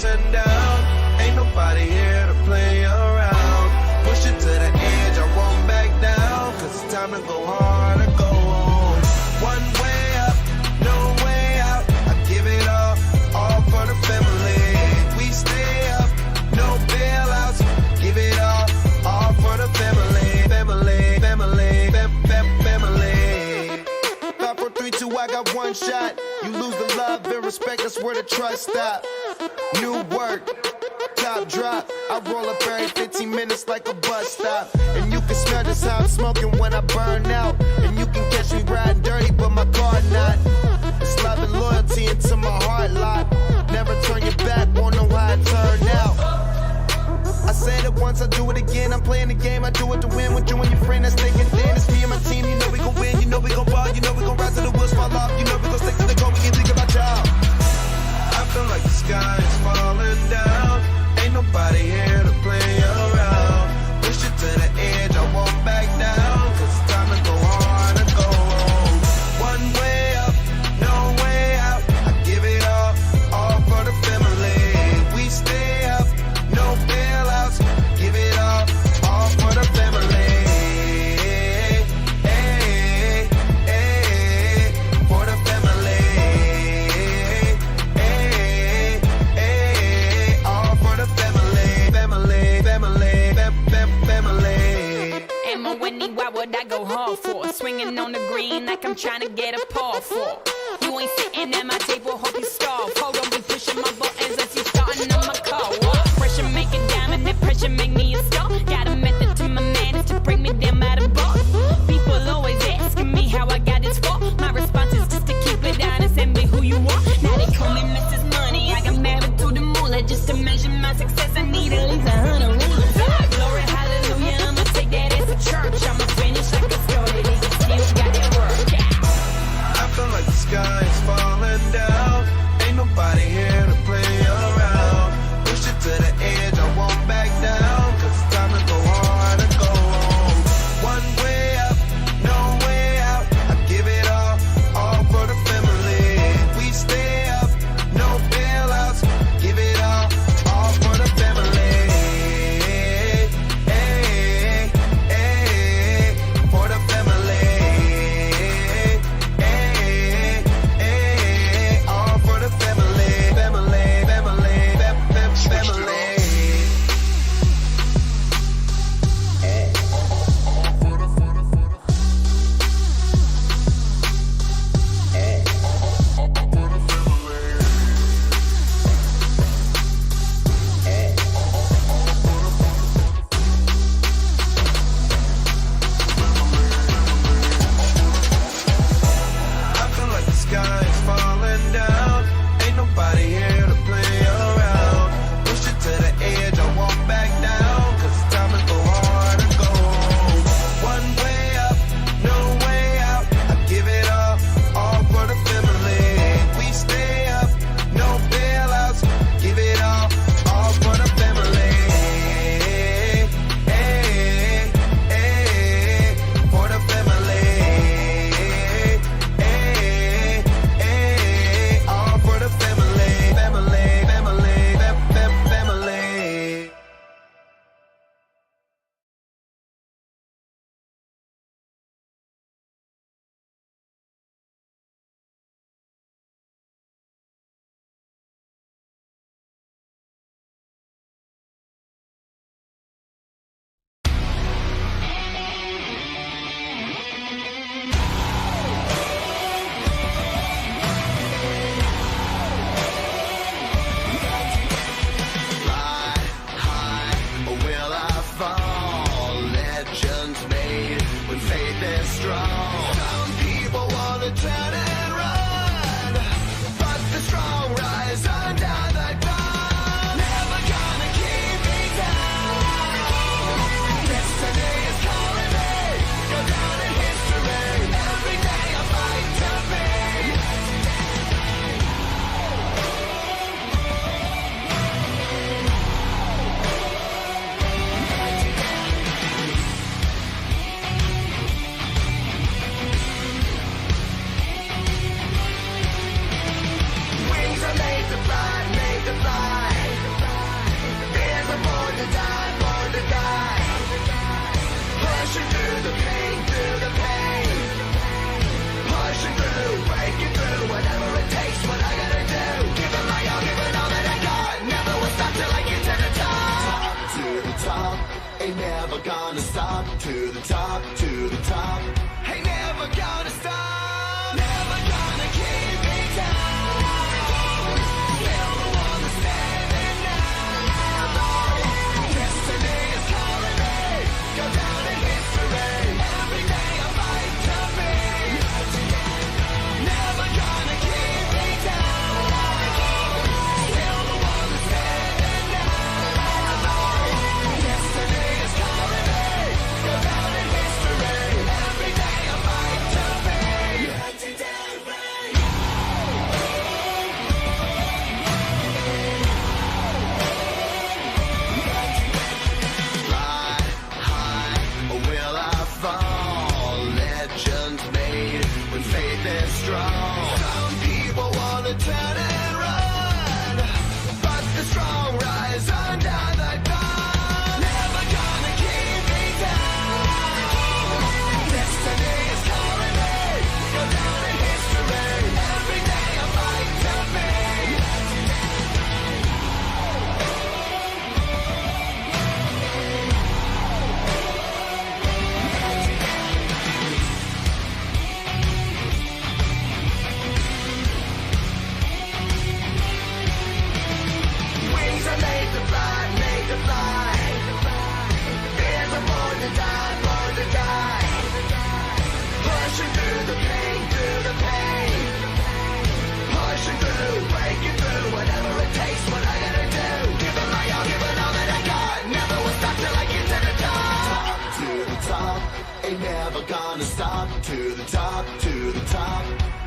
falling down. Ain't nobody here to play around. Push it to the edge, I won't back down. Cause it's time to go hard or go home. One way up, no way out. I give it all for the family. We stay up, no bailouts. Give it all for the family. Family, family, family. 5, 4, 3, 2, I got one shot. You lose the love and respect, that's where the trust stop. New work, top drop. I roll up every 15 minutes like a bus stop. And you can smell just how I'm smoking when I burn out. And you can catch me riding dirty, but my car not. It's love and loyalty into my heart lock. Never turn your back, won't know how it turned out. I said it once, I do it again. I'm playing the game, I do it to win. With you and your friend, that's thinking thin. It's me and my team, you know we gon' win. You know we gon' ball, you know we gon' rise to the wheels fall off. You know we gon' stick to the goal, we can think about y'all. I feel like the sky is falling down. Ain't nobody here to play around. Push it to the edge, I won't back down. Cause it's time to go hard and go home. One way up, no way out. I give it all for the family. We stay up, no bailouts. Give it all for the family. Hey, hey, for the family. Hey, hey, all for the family. Family, family, family. Emma Whitney, why would I go hard for? Swinging on the green like I'm trying to get a paw for. You ain't sitting at my table, hope you starve. Hold on, be pushing my buttons as you starting on my car. What? Pressure make a diamond, that pressure make me a star. Got a method to my madness to bring me down by the bar. People always asking me how I got this far. My response is just to keep it honest and be who you are. Now they call me Mrs. Money, I got married to the moolah. Just to measure my success, I need at least 100 rulers. Glory, hallelujah, I'ma take that as a church. I'ma finish like I started it, you still got it work. I feel like the sky is falling down. Ain't nobody here to play around. Push it to the edge, I won't back down. Cause it's time to go hard and go home. One way up, no way out. I give it all for the family. We stay up, no bailouts. Give it all for the family. Hey, hey, for the family. Hey, hey, all for the family. Family, family, family. I feel like the sky is falling down. Ain't nobody here to play around. Push it to the edge, I won't back down. Cause it's time to go hard and go home. One way up, no way out. I give it all for the family. We stay up, no bailouts. Give it all for the family. Hey, hey, for the family. Hey, hey, all for the family. Family, family, family. Fly high, or will I fall? Legends made when faith is strong. Some people wanna turn and run, but the strong rise under the gun. Never gonna keep me down. Destiny is calling me, go down in history. Every day I fight to be. turn and run, but the strong rise under the gun. Never gonna keep me down. Destiny is calling me, go down in history. Every day I fight to be. Wings are made to fly, made to fly. Fears are born to die, born to die. Pushing through the pain, through the pain. Pushing through, breaking through, whatever it takes, what I gotta do. Giving my all, giving all that I got. Never will stop till I get to the top. Top to the top, ain't never gonna stop. To the top, to the top,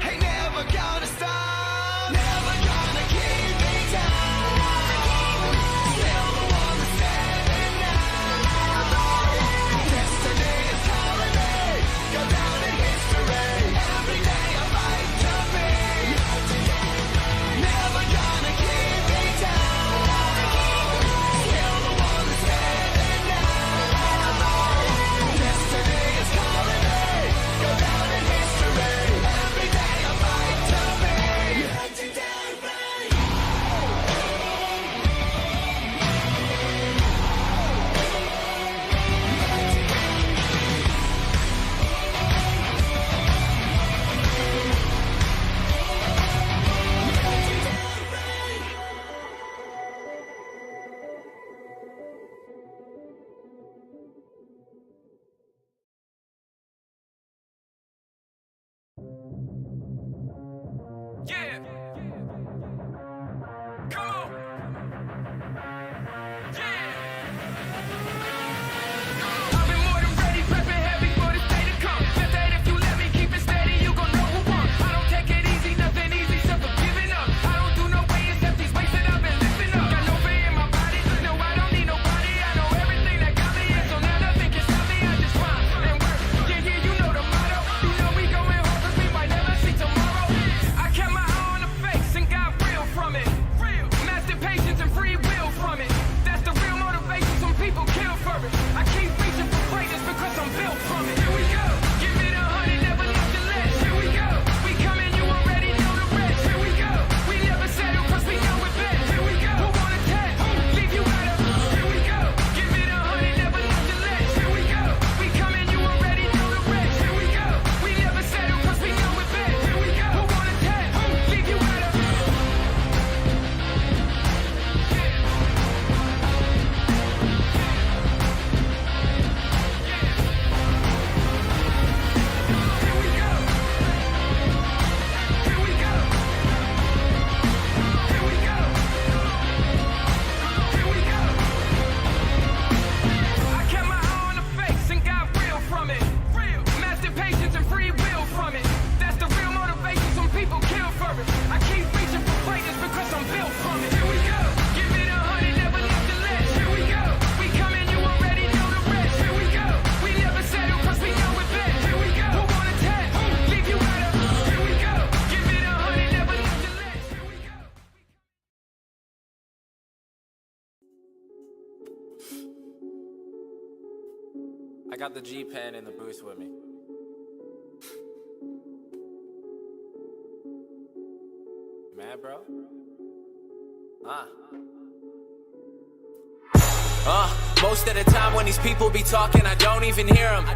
ain't never gonna stop. Never gonna keep me down. Still the one that's standing now. Destiny is calling me, go down in history. Every day I fight to be. Never gonna keep me down. Still the one that's standing now. Destiny is calling me, go down in history. Every day I fight to be. Yeah. Come on. Yeah. I've been more than ready, prepping heavy for this day to come. Bet that if you let me keep it steady, you gon' know who won. I don't take it easy, nothing easy, except for giving up. I don't do no way except these ways that I've been lifting up. Got no fear in my body, no, I don't need nobody. I know everything that got me, and so now nothing can stop me. I just grind and work. Yeah, yeah, you know the motto. You know we going hard 'cause we might never see tomorrow. I kept my eye on the face and got real from it. Real. Master patience and free will from it. That's the real motivation, some people kill for it. I keep reaching for greatness because I'm built from it. Here we go. Give it 100, never nothing less. Here we go. We coming, you already know the rest. Here we go. We never settle 'cause we know it best. Here we go. Who wanna test? Leave you out of. Here we go. Give it 100, never nothing less. Here we go. We coming, you already know the rest. Here we go. We never settle 'cause we know it best. Here we go. Who wanna test? Leave you out of. Here we go. Here we go. Here we go. Here we go. I kept my eye on the face and got real from it. Real. Master patience and free will from it. That's the real motivation, some people kill for it. I keep reaching for greatness because I'm built from it. Here we go. Give it 100, never nothing less. Here we go. We coming, you already know the rest. Here we go. We never settle 'cause we know it best. Here we go. Who wanna test? Leave you out of. Here we go. Give it 100, never nothing less. Here we go. I got the G pen in the booth with me. You mad, bro? Most of the time when these people be talking, I don't even hear them.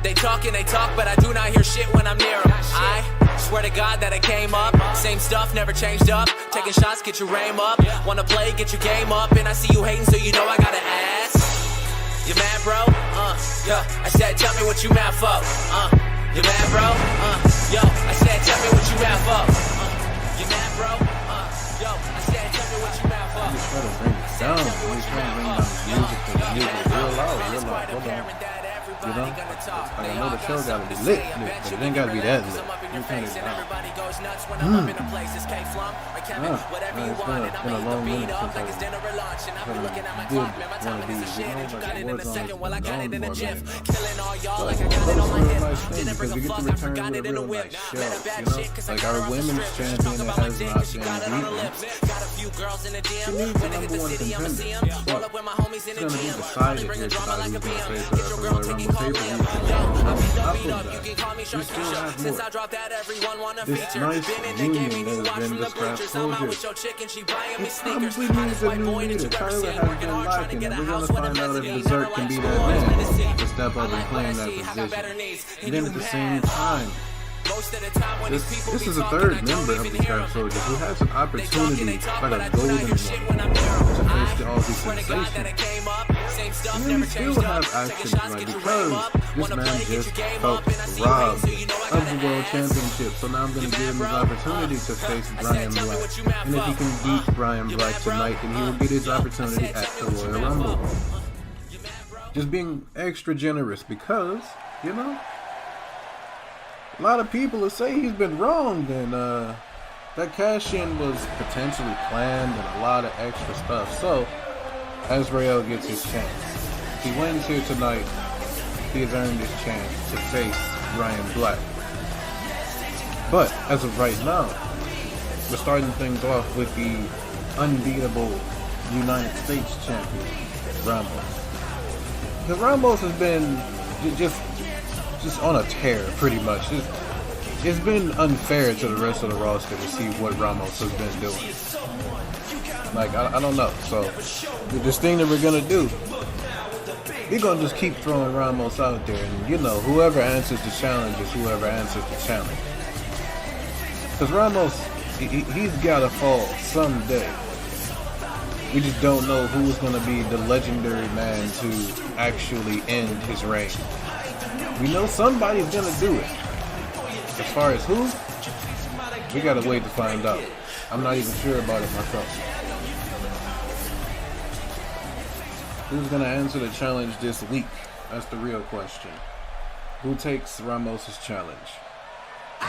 They talk and they talk, but I do not hear shit when I'm near them. I swear to God that I came up, same stuff, never changed up. Taking shots, get your aim up. Wanna play, get your game up. And I see you hating, so you know I gotta ask. You mad, bro? Yo, I said, tell me what you mad for. You mad, bro? Yo, I said, tell me what you mad for. You mad, bro? Yo, I said, tell me what you mad for. Just try to bring it down. He's trying to bring down the music, because the music is real loud, hold on. You know? Like, I know the show gotta be lit, but it ain't gotta be that lit. You turn it down. It's been a long minute since I did one of these, you know, like Warzone has been on more than that. So, that was a real nice thing because we get to return with a real nice show, you know? Like our women's champion that has not been beaten. She needs the number one contender, but it's gonna be decided here tonight who's gonna face her at the Royal Rumble pay-per-view. On top of that, we still have more. This nice union that has been described soldier. It probably needs a new leader. Tyler has been lacking, and we're gonna find out if Berserk can be that man to step up and claim that position. And then at the same time, this is a third member of the Scrap Soldiers who has an opportunity, like a golden one, to face the Aussie sensation. And then we still have action tonight because this man just felt robbed of the World Championship. So now I'm going to give him his opportunity to face Brian Black. And if he can beat Brian Black tonight, then he will get his opportunity at the Royal Rumble. Just being extra generous because, you know, a lot of people will say he's been wronged, and that cash-in was potentially planned and a lot of extra stuff. So, Azrael gets his chance. If he wins here tonight, he has earned his chance to face Ryan Black. But, as of right now, we're starting things off with the unbeatable United States champion, Ramos. Because Ramos has been just on a tear, pretty much. It's been unfair to the rest of the roster to see what Ramos has been doing. Like, I don't know. So, this thing that we're going to do, we're going to just keep throwing Ramos out there. And, you know, whoever answers the challenge is whoever answers the challenge. Because Ramos, he's got to fall someday. We just don't know who's going to be the legendary man to actually end his reign. We know somebody's going to do it. As far as who, we got to wait to find out. I'm not even sure about it myself. Who's going to answer the challenge this week? That's the real question. Who takes Ramos' challenge? The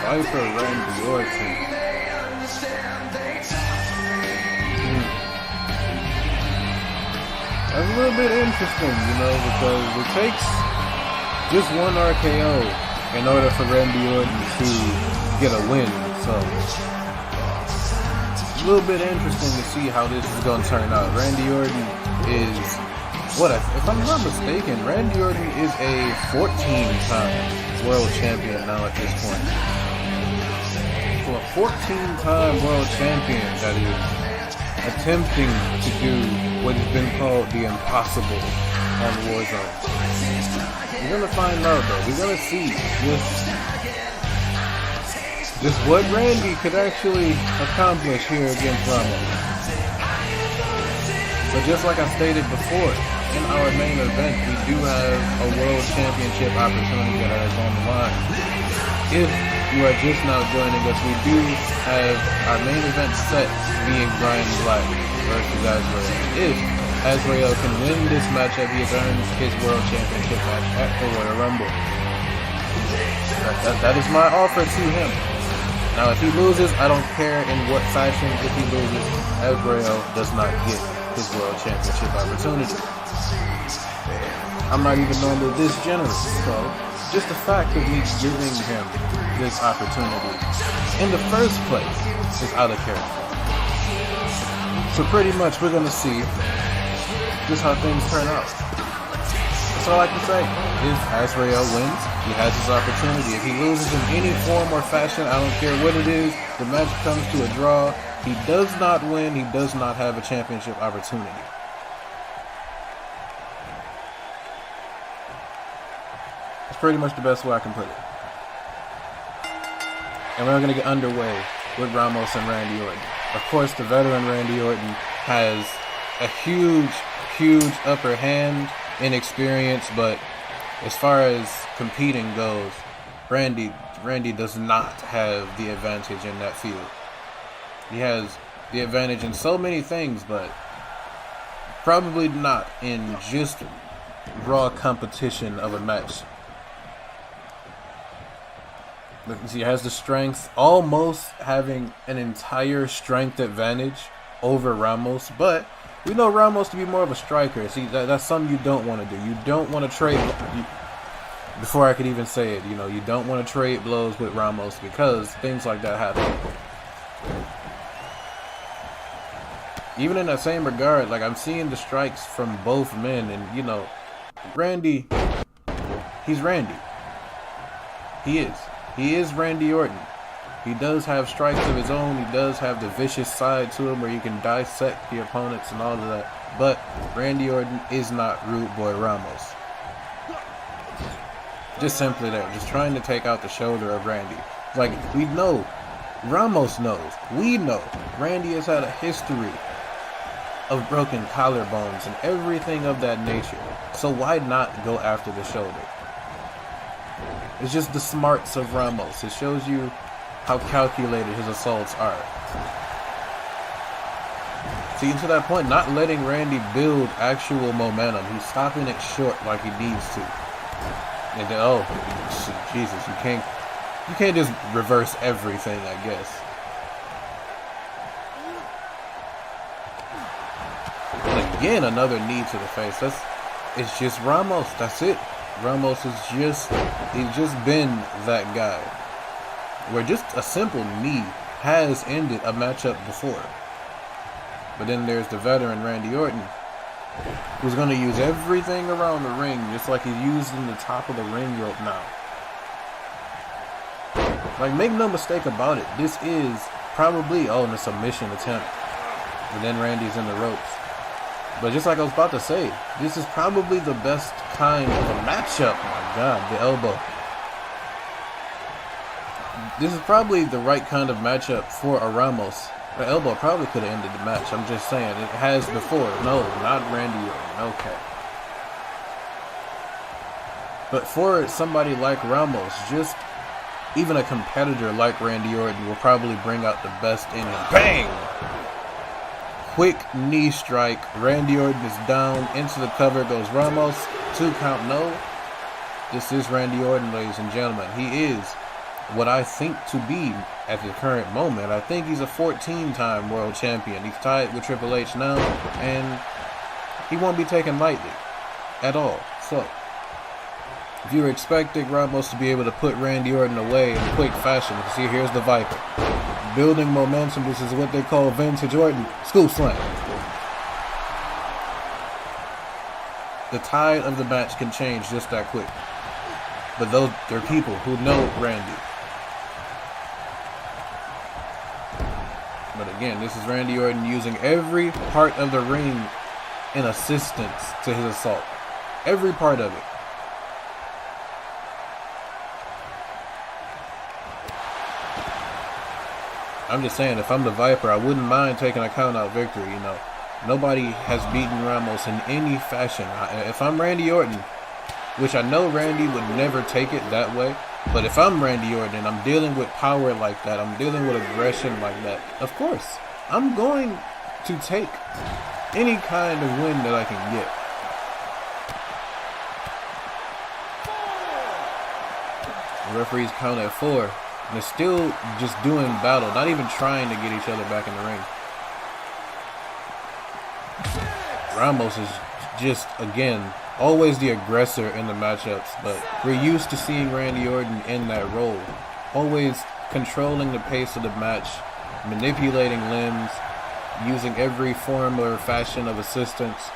Viper Randy Orton. That's a little bit interesting, you know, because it takes just one RKO in order for Randy Orton to get a win. So, it's a little bit interesting to see how this is going to turn out. Randy Orton is, if I'm not mistaken, Randy Orton is a 14-time world champion now at this point. So a 14-time world champion that is attempting to do what has been called the impossible on Warzone. We're gonna find out though. We're gonna see just what Randy could actually accomplish here against Ramos. But just like I stated before, in our main event, we do have a world championship opportunity that is on the line. If you are just now joining us, we do have our main event set being Brian Black versus Azrael. If Azrael can win this matchup, he has earned his world championship match at the Royal Rumble. That is my offer to him. Now, if he loses, I don't care in what fashion. If he loses, Azrael does not get his world championship opportunity. I'm not even normally this generous, so just the fact of me giving him this opportunity in the first place is out of character. So pretty much we're going to see just how things turn out. That's all I can say. If Azrael wins, he has his opportunity. If he loses in any form or fashion, I don't care what it is, the match comes to a draw, he does not win, he does not have a championship opportunity. That's pretty much the best way I can put it. And we're going to get underway with Ramos and Randy Orton. Of course, the veteran Randy Orton has a huge upper hand in experience, but as far as competing goes, Randy does not have the advantage in that field. He has the advantage in so many things, but probably not in just raw competition of a match. He has the strength, almost having an entire strength advantage over Ramos, but We know Ramos to be more of a striker. See, that's something you don't want to do. You don't want to trade. Before I could even say it, you don't want to trade blows with Ramos because things like that happen. Even in that same regard, like I'm seeing the strikes from both men, and Randy, he's Randy. He is Randy Orton. He does have strikes of his own. He does have the vicious side to him where you can dissect the opponents and all of that. But Randy Orton is not Rude Boy Ramos. Just simply there, just trying to take out the shoulder of Randy. Like, we know, Ramos knows, we know, Randy has had a history of broken collarbones and everything of that nature. So why not go after the shoulder? It's just the smarts of Ramos. It shows you how calculated his assaults are. See, to that point, not letting Randy build actual momentum. He's stopping it short like he needs to. And then, oh, Jesus, you can't just reverse everything, I guess. And again, another knee to the face. It's just Ramos. That's it. Ramos is he's just been that guy. Where just a simple knee has ended a matchup before. But then there's the veteran Randy Orton, who's going to use everything around the ring, just like he's using the top of the ring rope now. Like, make no mistake about it, this is probably, in a submission attempt. And then Randy's in the ropes. But just like I was about to say, this is probably the best kind of a matchup. My God, the elbow. This is probably the right kind of matchup for a Ramos. The elbow probably could have ended the match. I'm just saying. It has before. No, not Randy Orton. Okay. But for somebody like Ramos, just even a competitor like Randy Orton will probably bring out the best in him. Bang! Quick knee strike. Randy Orton is down. Into the cover goes Ramos. 2 count, no. This is Randy Orton, ladies and gentlemen. He is what I think to be at the current moment. I think he's a 14-time world champion. He's tied with Triple H now, and he won't be taken lightly at all. So, if you're expecting Ramos to be able to put Randy Orton away in quick fashion, see, here's the Viper. Building momentum, this is what they call vintage Orton. Scoop slam. The tide of the match can change just that quick. But they're people who know Randy. But again, this is Randy Orton using every part of the ring in assistance to his assault. Every part of it. I'm just saying, if I'm the Viper, I wouldn't mind taking a count-out victory, Nobody has beaten Ramos in any fashion. If I'm Randy Orton, which I know Randy would never take it that way, but if I'm Randy Orton and I'm dealing with power like that, I'm dealing with aggression like that, of course, I'm going to take any kind of win that I can get. The referees count at 4, and they're still just doing battle, not even trying to get each other back in the ring. Ramos is just, again, always the aggressor in the matchups, but we're used to seeing Randy Orton in that role. Always controlling the pace of the match, manipulating limbs, using every form or fashion of assistance.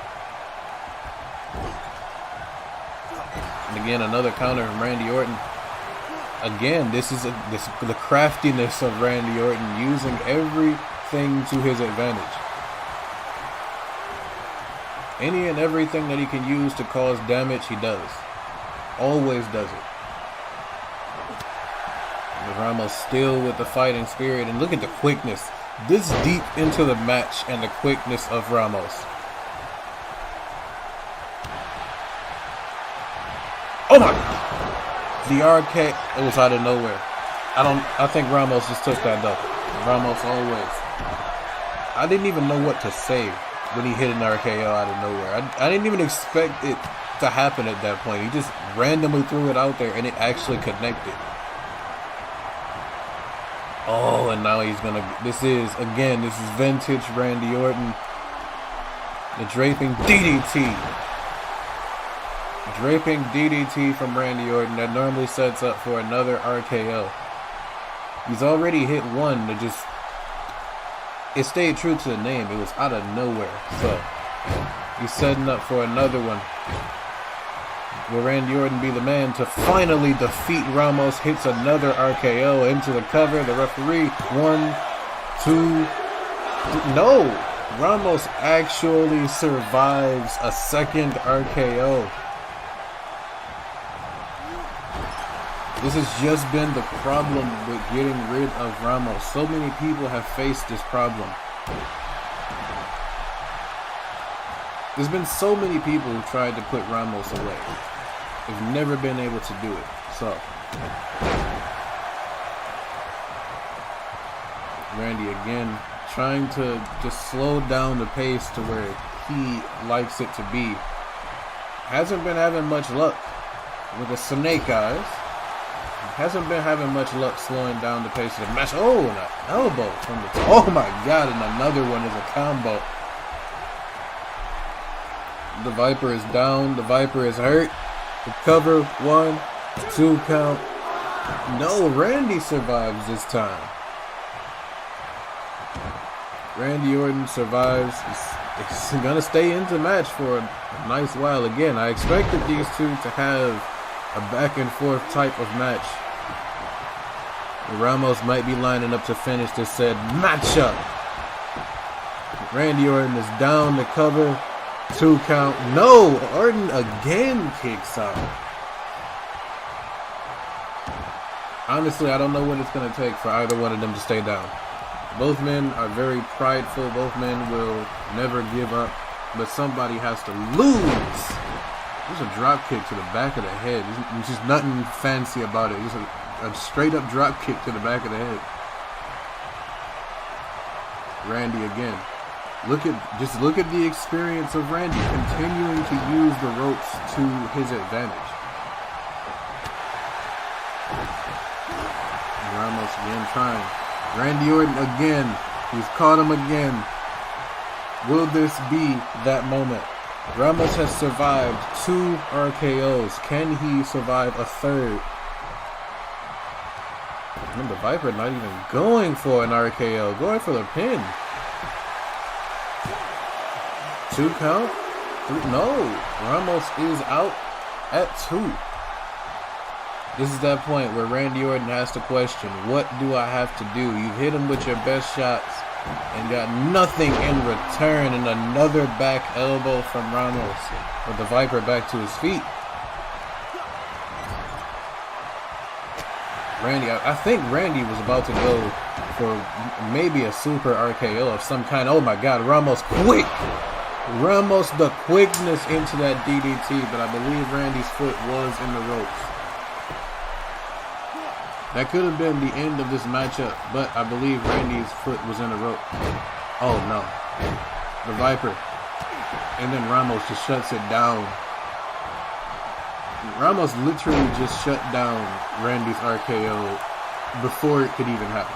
And again, another counter from Randy Orton. Again, this is the craftiness of Randy Orton, using everything to his advantage. Any and everything that he can use to cause damage, he does. Always does it. And Ramos still with the fighting spirit. And look at the quickness. This deep into the match and the quickness of Ramos. Oh my God. The RK, it was out of nowhere. I think Ramos just took that though. Ramos always. I didn't even know what to say when he hit an RKO out of nowhere. I didn't even expect it to happen at that point. He just randomly threw it out there and it actually connected. Oh, and now he's gonna, this is vintage Randy Orton. The draping DDT. Draping DDT from Randy Orton that normally sets up for another RKO. He's already hit one to just... It stayed true to the name. It was out of nowhere. So, he's setting up for another one. Will Randy Orton be the man to finally defeat Ramos? Hits another RKO into the cover. The referee, 1, 2, 3. No! Ramos actually survives a second RKO. This has just been the problem with getting rid of Ramos. So many people have faced this problem. There's been so many people who tried to put Ramos away. They've never been able to do it. So, Randy again trying to just slow down the pace to where he likes it to be. Hasn't been having much luck with the Snake Eyes. Hasn't been having much luck slowing down the pace of the match. Oh, and an elbow from the top. Oh my god, and another one is a combo. The Viper is down. The Viper is hurt. The cover, 1, 2 count. No, Randy survives this time. Randy Orton survives. He's gonna stay in the match for a nice while again. I expected these two to have a back and forth type of match. Ramos might be lining up to finish this said matchup. Randy Orton is down the cover. 2 count. No! Orton again kicks out. Honestly, I don't know what it's going to take for either one of them to stay down. Both men are very prideful. Both men will never give up. But somebody has to lose. There's a drop kick to the back of the head. There's just nothing fancy about it. Just a straight up drop kick to the back of the head. Randy again. Look at the experience of Randy continuing to use the ropes to his advantage. Ramos again trying. Randy Orton again. He's caught him again. Will this be that moment? Ramos has survived 2 RKOs. Can he survive a third? And the Viper not even going for an RKO. Going for the pin. 2 count? 3, no. Ramos is out at 2. This is that point where Randy Orton has to question, what do I have to do? You've hit him with your best shots and got nothing in return, and another back elbow from Ramos with the Viper back to his feet. Randy, I think Randy was about to go for maybe a super RKO of some kind. Oh my god, Ramos quick! Ramos the quickness into that DDT, but I believe Randy's foot was in the ropes. That could have been the end of this matchup, but I believe Randy's foot was in the rope. Oh no. The Viper. And then Ramos just shuts it down. Ramos literally just shut down Randy's RKO before it could even happen.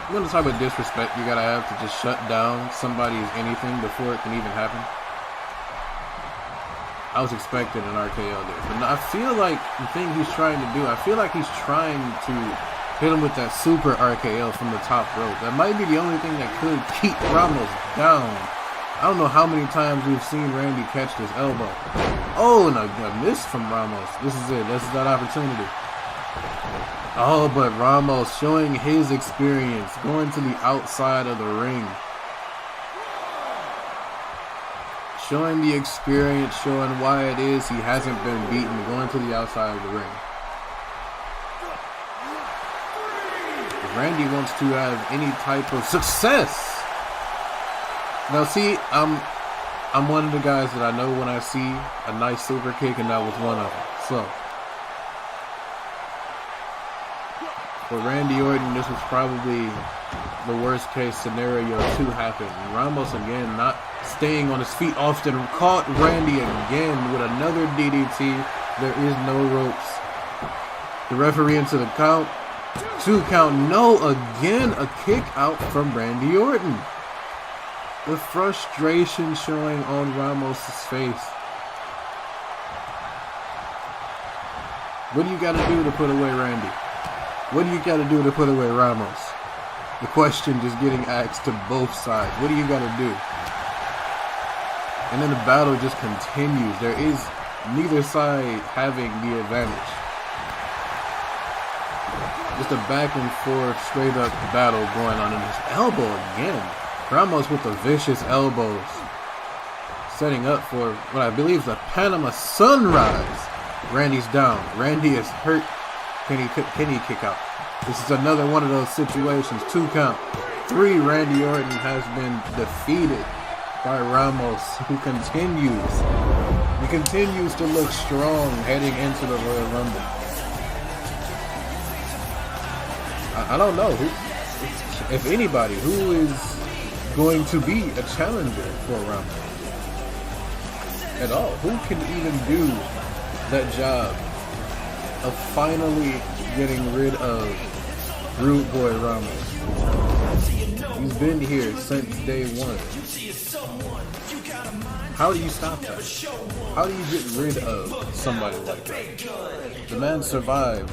You want to talk about disrespect you gotta have to just shut down somebody's anything before it can even happen? I was expecting an RKO there. But I feel like the thing he's trying to do, I feel like he's trying to hit him with that super RKO from the top rope. That might be the only thing that could keep Ramos down. I don't know how many times we've seen Randy catch this elbow. Oh, and a miss from Ramos. This is it. This is that opportunity. Oh, but Ramos showing his experience, going to the outside of the ring. Showing the experience, showing why it is he hasn't been beaten, going to the outside of the ring. If Randy wants to have any type of success. Now see, I'm one of the guys that I know when I see a nice super kick, and that was one of them. So, for Randy Orton, this was probably the worst case scenario to happen. Ramos again not staying on his feet often, caught Randy again with another DDT. There is no ropes. The referee into the count. 2 count. No, again a kick out from Randy Orton. The frustration showing on Ramos's face. What do you gotta do to put away Randy? What do you gotta do to put away Ramos? The question just getting asked to both sides. What do you gotta do? And then the battle just continues. There is neither side having the advantage. Just a back and forth, straight up battle going on. And his elbow again. Ramos with the vicious elbows. Setting up for what I believe is a Panama Sunrise. Randy's down. Randy is hurt. Can he kick out? This is another one of those situations. 2 count. 3. Randy Orton has been defeated by Ramos, who continues to look strong heading into the Royal Rumble. I don't know who, if anybody, who is going to be a challenger for Ramos at all. Who can even do that job of finally getting rid of Rude Boy Ramos? He's been here since day one. How do you stop that? How do you get rid of somebody like that? The man survived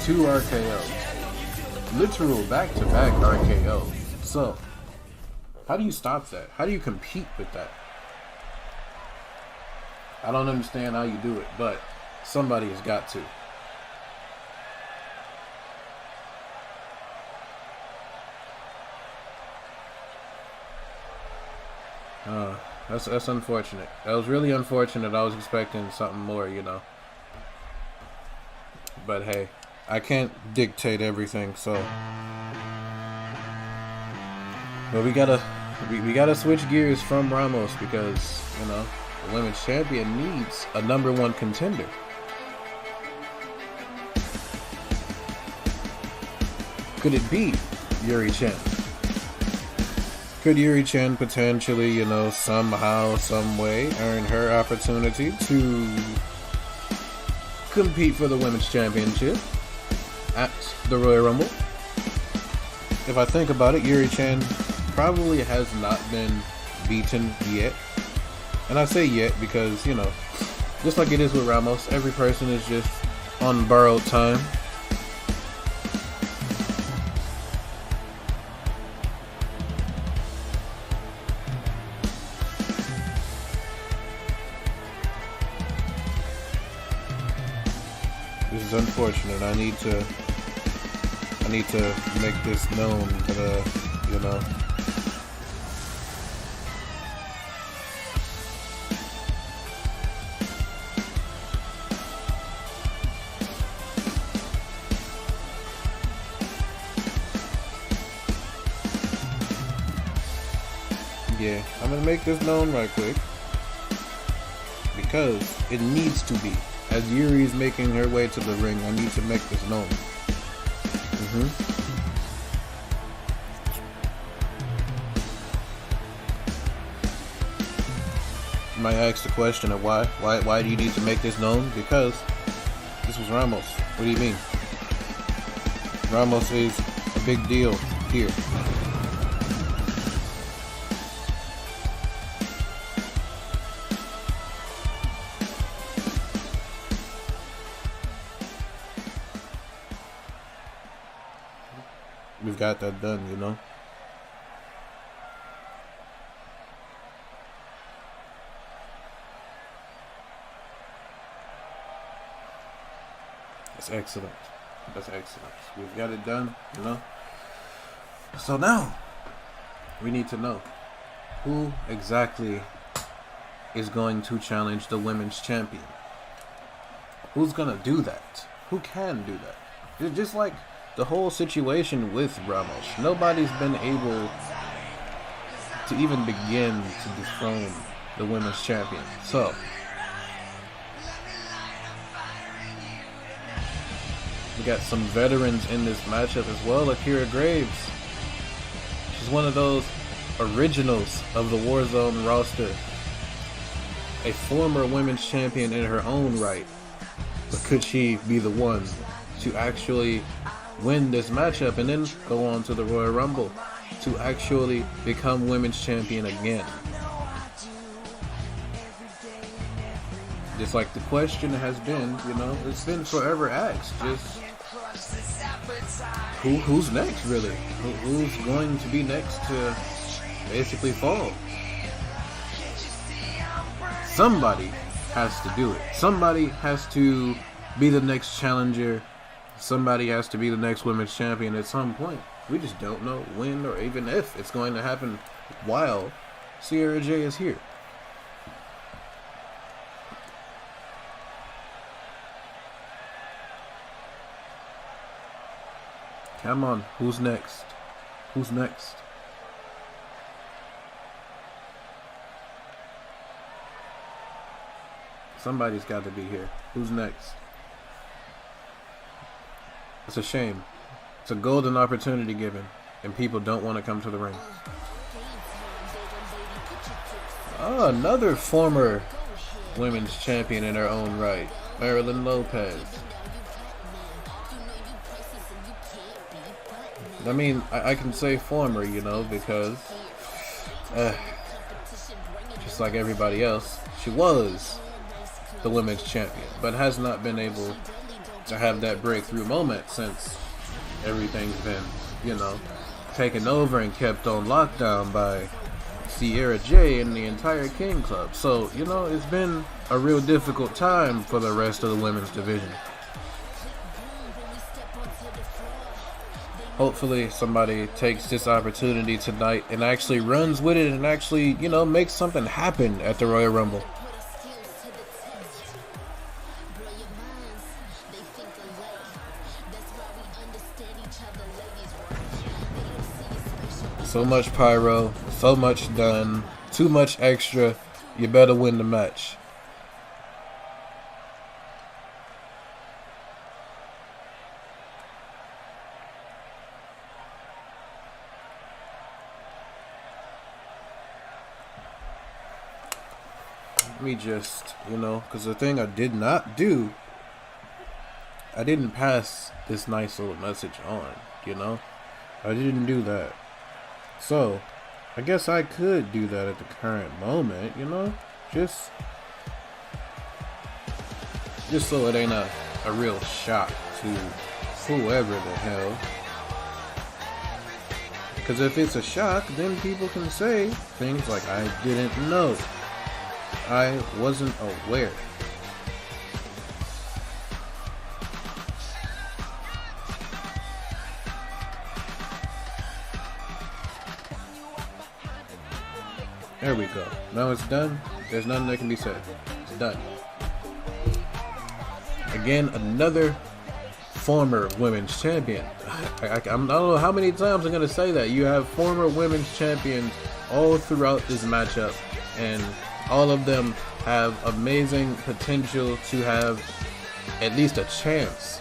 2 RKOs. Literal back-to-back RKO. So, how do you stop that? How do you compete with that? I don't understand how you do it, but somebody has got to. That's unfortunate. That was really unfortunate. I was expecting something more, you know. But hey, I can't dictate everything, so. But we gotta switch gears from Ramos because, you know, the women's champion needs a #1 contender. Could it be Yuri Chen? Could Yuri Chen potentially, you know, somehow, some way earn her opportunity to compete for the women's championship at the Royal Rumble? If I think about it, Yuri Chen probably has not been beaten yet. And I say yet because, you know, just like it is with Ramos, every person is just on borrowed time. This is unfortunate. I need to make this known, but you know. Yeah, I'm gonna make this known right quick because it needs to be. As Yuri's making her way to the ring, I need to make this known. You might ask the question of why do you need to make this known? Because this was Ramos. What do you mean? Ramos is a big deal here. We've got that done, you know. That's excellent. That's excellent. We've got it done, you know. So now we need to know who exactly is going to challenge the women's champion. Who's gonna do that? Who can do that? It's just like the whole situation with Ramos. Nobody's been able to even begin to dethrone the women's champion. So we got some veterans in this matchup as well. Akira Graves. She's one of those originals of the Warzone roster. A former women's champion in her own right. But could she be the one to actually win this matchup and then go on to the Royal Rumble? to actually become women's champion again? Just like the question has been, you know, it's been forever asked, just who's next, really? Who's going to be next to basically fall? Somebody has to do it. Somebody has to be the next challenger. Somebody has to be the next women's champion at some point. We just don't know when or even if it's going to happen while Sierra J is here. Come on, who's next? Who's next? Somebody's got to be here. Who's next? It's a shame. It's a golden opportunity given, and people don't want to come to the ring. Oh, another former women's champion in her own right, Marilyn Lopez. I mean, I can say former, you know, because just like everybody else, she was the women's champion, but has not been able to have that breakthrough moment since everything's been, you know, taken over and kept on lockdown by Sierra J and the entire King Club. So, you know, it's been a real difficult time for the rest of the women's division. Hopefully somebody takes this opportunity tonight and actually runs with it and actually, you know, makes something happen at the Royal Rumble. So much pyro, so much done, too much extra. You better win the match. Let me just, you know, because the thing I did not do, I didn't pass this nice little message on, you know. I didn't do that. So, I guess I could do that at the current moment, you know, just so it ain't a real shock to whoever the hell. Because if it's a shock, then people can say things like, I didn't know, I wasn't aware. There we go. Now it's done. There's nothing that can be said. It's done. Again, another former women's champion. I don't know how many times I'm going to say that. You have former women's champions all throughout this matchup, and all of them have amazing potential to have at least a chance.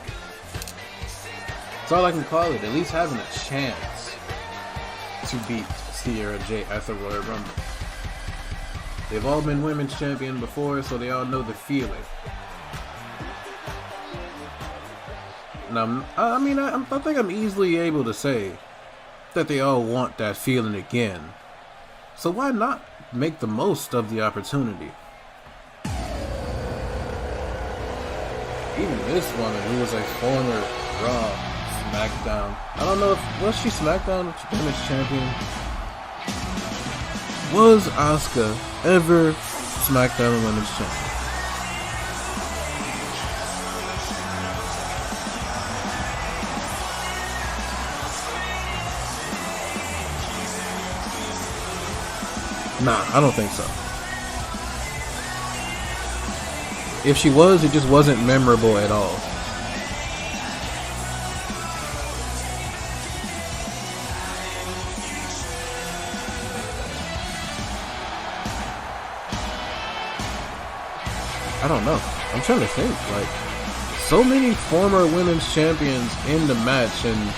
That's all I can call it. At least having a chance to beat Sierra J at the Royal Rumble. They've all been women's champion before, so they all know the feeling. And I think I'm easily able to say that they all want that feeling again. So why not make the most of the opportunity? Even this woman, who was a former Raw, SmackDown. I don't know if was she SmackDown Women's Champion. Was Asuka ever SmackDown Women's Champion? Nah, I don't think so. If she was, it just wasn't memorable at all. I don't know. I'm trying to think. Like, so many former women's champions in the match, and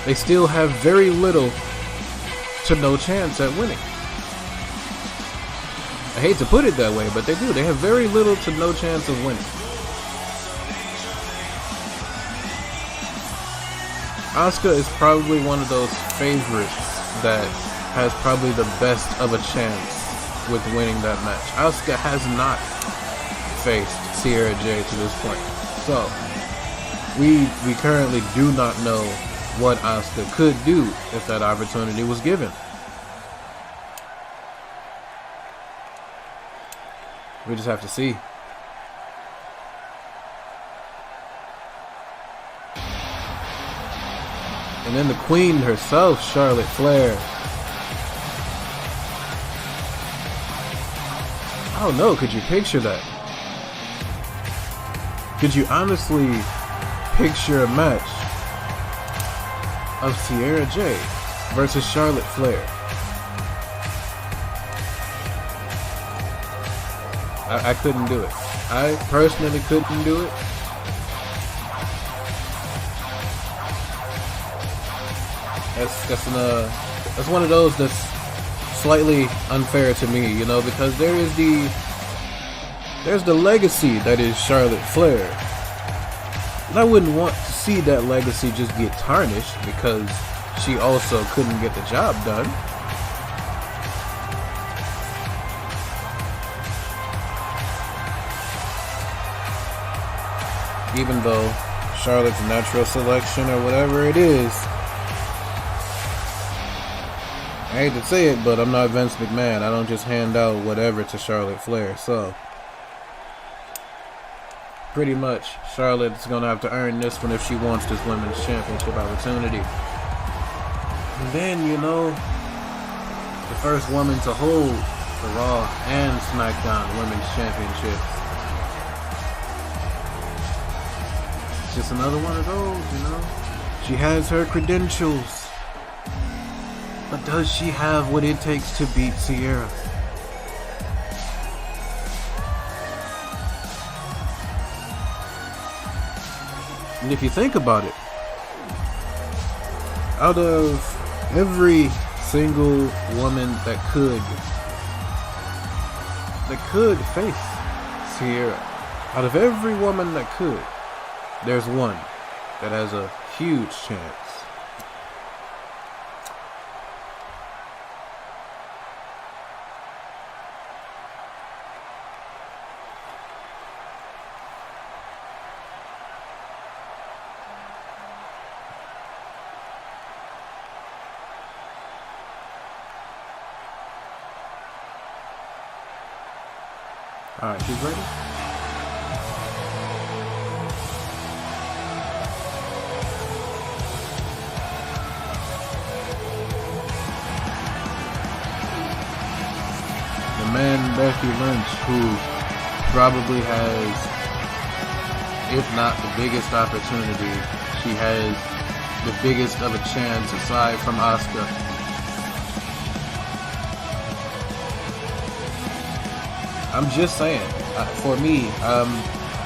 they still have very little to no chance at winning. I hate to put it that way, but they do. They have very little to no chance of winning. Asuka is probably one of those favorites that has probably the best of a chance with winning that match. Asuka has not faced Sierra J to this point. So, we currently do not know what Asuka could do if that opportunity was given. We just have to see. And then the queen herself, Charlotte Flair. I don't know, could you picture that? Could you honestly picture a match of Sierra J versus Charlotte Flair? I couldn't do it. I personally couldn't do it. That's one of those that's slightly unfair to me, you know, because there's the legacy that is Charlotte Flair. And I wouldn't want to see that legacy just get tarnished because she also couldn't get the job done. Even though Charlotte's natural selection or whatever it is, I hate to say it, but I'm not Vince McMahon. I don't just hand out whatever to Charlotte Flair. So, pretty much, Charlotte's going to have to earn this one if she wants this women's championship opportunity. And then, you know, the first woman to hold the Raw and SmackDown women's championships. It's just another one of those, you know. She has her credentials. But does she have what it takes to beat Sierra? And if you think about it, out of every single woman that could face Sierra, out of every woman that could, there's one that has a huge chance. Alright, she's ready? The man Becky Lynch, who probably has, if not the biggest opportunity, she has the biggest of a chance aside from Asuka. I'm just saying, for me,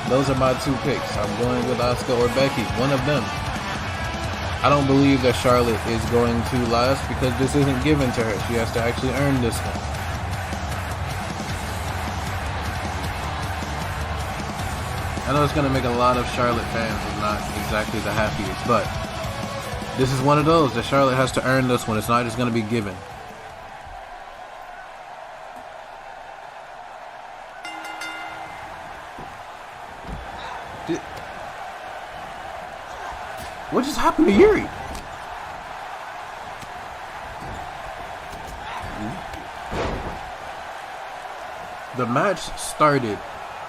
those are my two picks. I'm going with Asuka or Becky, one of them. I don't believe that Charlotte is going to last because this isn't given to her. She has to actually earn this one. I know it's going to make a lot of Charlotte fans not exactly the happiest, but this is one of those that Charlotte has to earn this one. It's not just going to be given. What just happened to Yuri? The match started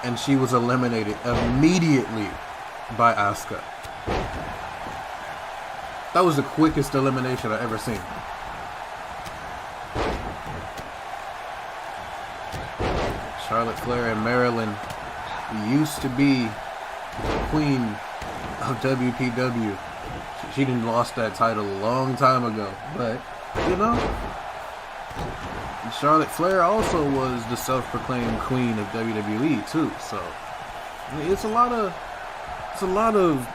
and she was eliminated immediately by Asuka. That was the quickest elimination I've ever seen. Charlotte Flair and Maryland used to be the queen of WPW. She didn't lost that title a long time ago, but you know, Charlotte Flair also was the self-proclaimed queen of WWE too. So I mean, it's a lot of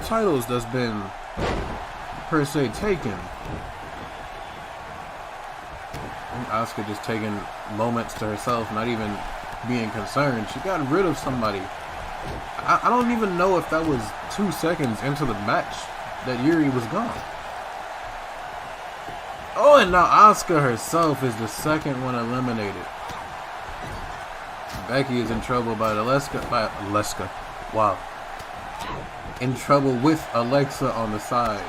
titles that's been per se taken. And Asuka just taking moments to herself, not even being concerned. She got rid of somebody. I don't even know if that was 2 seconds into the match that Yuri was gone. Oh, and now Asuka herself is the second one eliminated. Becky is in trouble by Alexa. Wow. In trouble with Alexa on the side.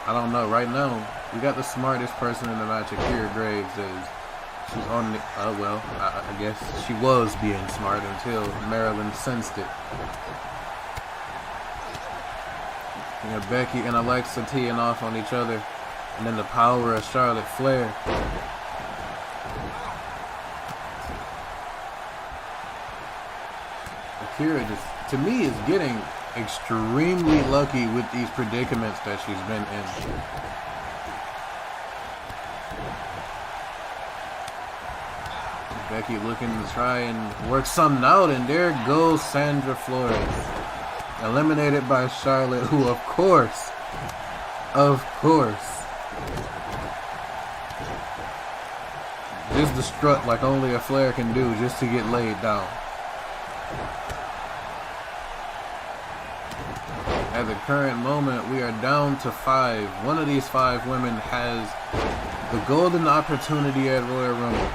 I don't know. Right now, we got the smartest person in the match, Akira Graves. She's on the, well, I guess she was being smart until Marilyn sensed it. You got Becky and Alexa teeing off on each other, and then the power of Charlotte Flair. Akira just, to me, is getting extremely lucky with these predicaments that she's been in. Becky looking to try and work something out, and there goes Sandra Flores. Eliminated by Charlotte, who of course, just the strut like only a Flair can do just to get laid down. At the current moment, we are down to 5. One of these 5 women has the golden opportunity at Royal Rumble,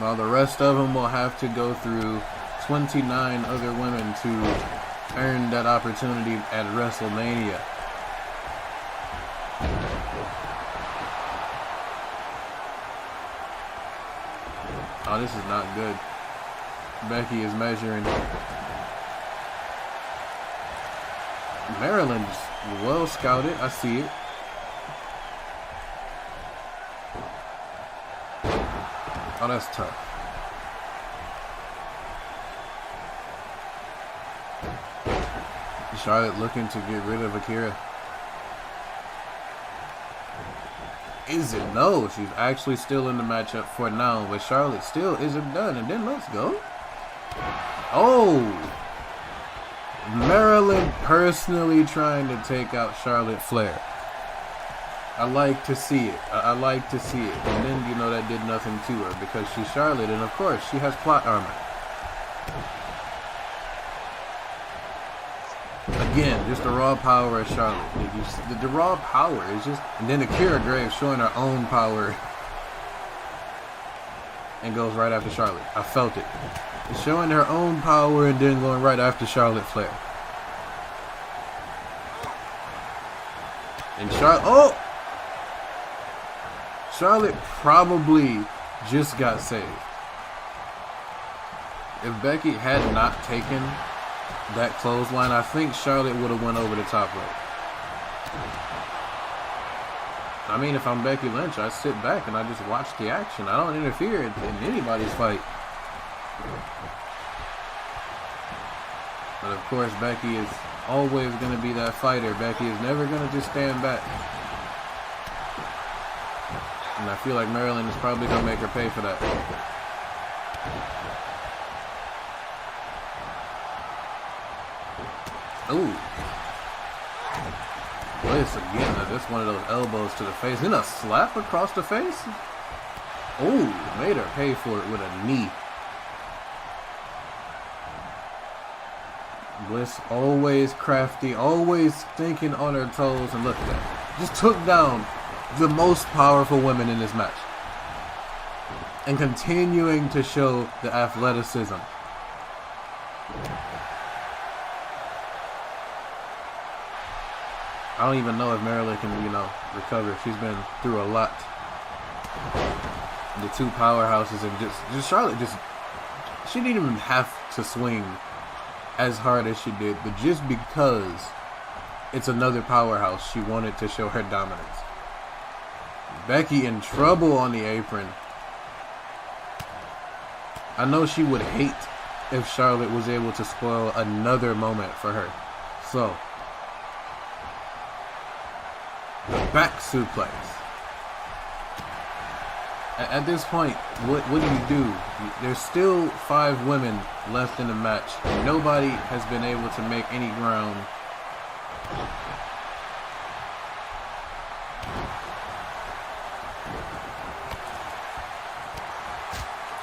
while the rest of them will have to go through 29 other women to earn that opportunity at WrestleMania. Oh, this is not good. Becky is measuring. Maryland's well scouted. I see it. Oh, that's tough. Charlotte looking to get rid of Akira. Is it? No, she's actually still in the matchup for now, but Charlotte still isn't done. And then let's go. Oh! Maryland personally trying to take out Charlotte Flair. I like to see it. I like to see it. And then, you know, that did nothing to her because she's Charlotte, and of course, she has plot armor. Again, just the raw power of Charlotte. The raw power is just... And then Akira Graves showing her own power and goes right after Charlotte. I felt it. It's showing her own power and then going right after Charlotte Flair. And Charlotte... Oh! Charlotte probably just got saved. If Becky had not taken that clothesline, I think Charlotte would have went over the top rope. I mean, if I'm Becky Lynch, I sit back and I just watch the action. I don't interfere in anybody's fight. But of course, Becky is always going to be that fighter. Becky is never going to just stand back. And I feel like Maryland is probably going to make her pay for that. Ooh. Bliss again. That's one of those elbows to the face. Then a slap across the face? Ooh, made her pay for it with a knee. Bliss always crafty, always thinking on her toes, and look at that. Just took down the most powerful women in this match. And continuing to show the athleticism. I don't even know if Maryland can, recover. She's been through a lot. The two powerhouses and just Charlotte she didn't even have to swing as hard as she did, but just because it's another powerhouse, she wanted to show her dominance. Becky in trouble on the apron. I know she would hate if Charlotte was able to spoil another moment for her. So, the back suplex. At this point, what do you do? There's still 5 women left in the match. And nobody has been able to make any ground.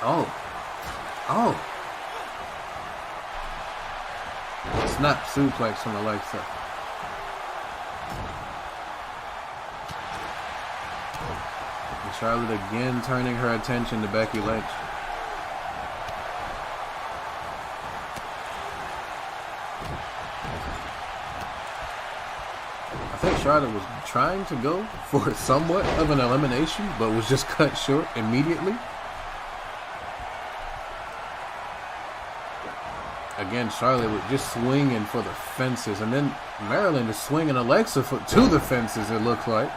Oh. Oh. Snap suplex from Alexa. And Charlotte again turning her attention to Becky Lynch. I think Charlotte was trying to go for somewhat of an elimination, but was just cut short immediately. Again, Charlotte was just swinging for the fences, and then Maryland is swinging Alexa to the fences, it looks like.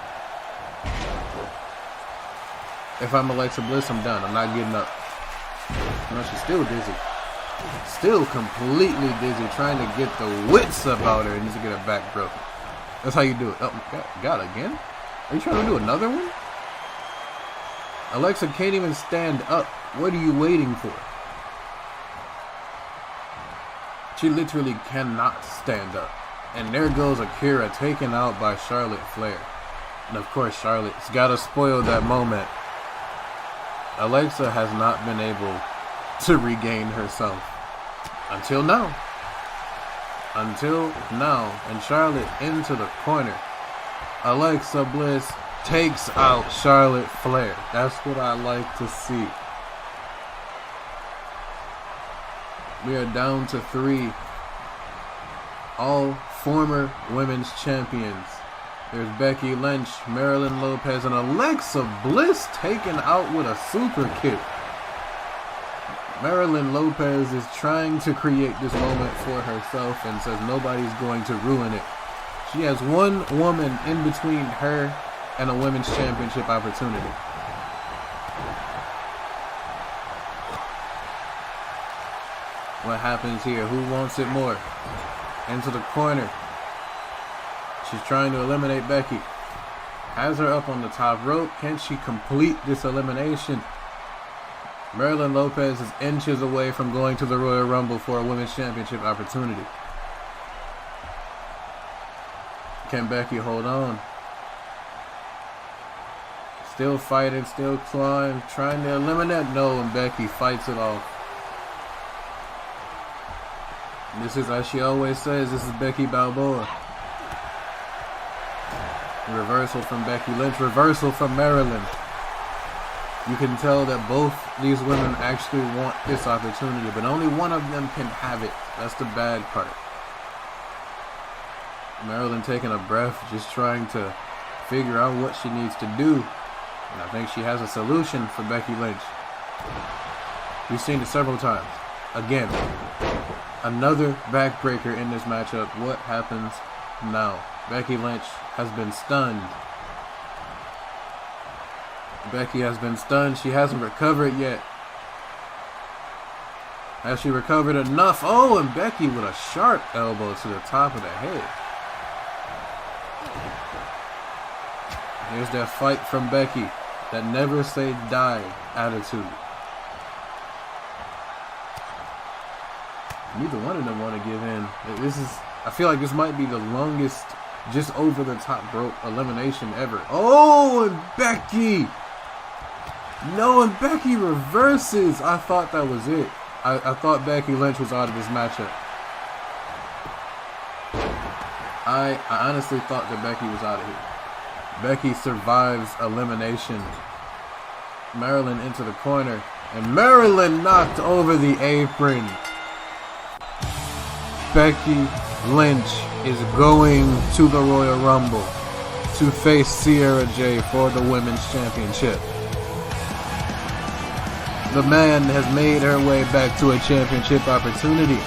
If I'm Alexa Bliss, I'm done. I'm not getting up. No, she's still dizzy. Still completely dizzy, trying to get the wits about her and just get her back broken. That's how you do it. Oh, God, again? Are you trying to do another one? Alexa can't even stand up. What are you waiting for? She literally cannot stand up. And there goes Akira taken out by Charlotte Flair. And of course, Charlotte's got to spoil that moment. Alexa has not been able to regain herself. Until now. Until now. And Charlotte into the corner. Alexa Bliss takes out Charlotte Flair. That's what I like to see. We are down to 3. All former women's champions. There's Becky Lynch, Marilyn Lopez, and Alexa Bliss taken out with a super kick. Marilyn Lopez is trying to create this moment for herself and says nobody's going to ruin it. She has one woman in between her and a women's championship opportunity. What happens here? Who wants it more? Into the corner. She's trying to eliminate Becky. Has her up on the top rope. Can she complete this elimination? Marilyn Lopez is inches away from going to the Royal Rumble for a women's championship opportunity. Can Becky hold on? Still fighting, still clawing, trying to eliminate. No, and Becky fights it off. This is, as she always says, this is Becky Balboa. Reversal from Becky Lynch, reversal from Maryland. You can tell that both these women actually want this opportunity, but only one of them can have it. That's the bad part. Maryland taking a breath, just trying to figure out what she needs to do. And I think she has a solution for Becky Lynch. We've seen it several times. Again, another backbreaker in this matchup. What happens now? Becky Lynch has been stunned. Becky has been stunned. She hasn't recovered yet. Has she recovered enough? Oh, and Becky with a sharp elbow to the top of the head. Here's that fight from Becky. That never say die attitude. Neither one of them want to give in. I feel like this might be the longest just over the top rope elimination ever. Oh, and Becky. No, and Becky reverses. I thought that was it. I thought Becky Lynch was out of this matchup. I honestly thought that Becky was out of here. Becky survives elimination. Maryland into the corner. And Maryland knocked over the apron. Becky Lynch is going to the Royal Rumble to face Sierra J for the Women's Championship. The man has made her way back to a championship opportunity.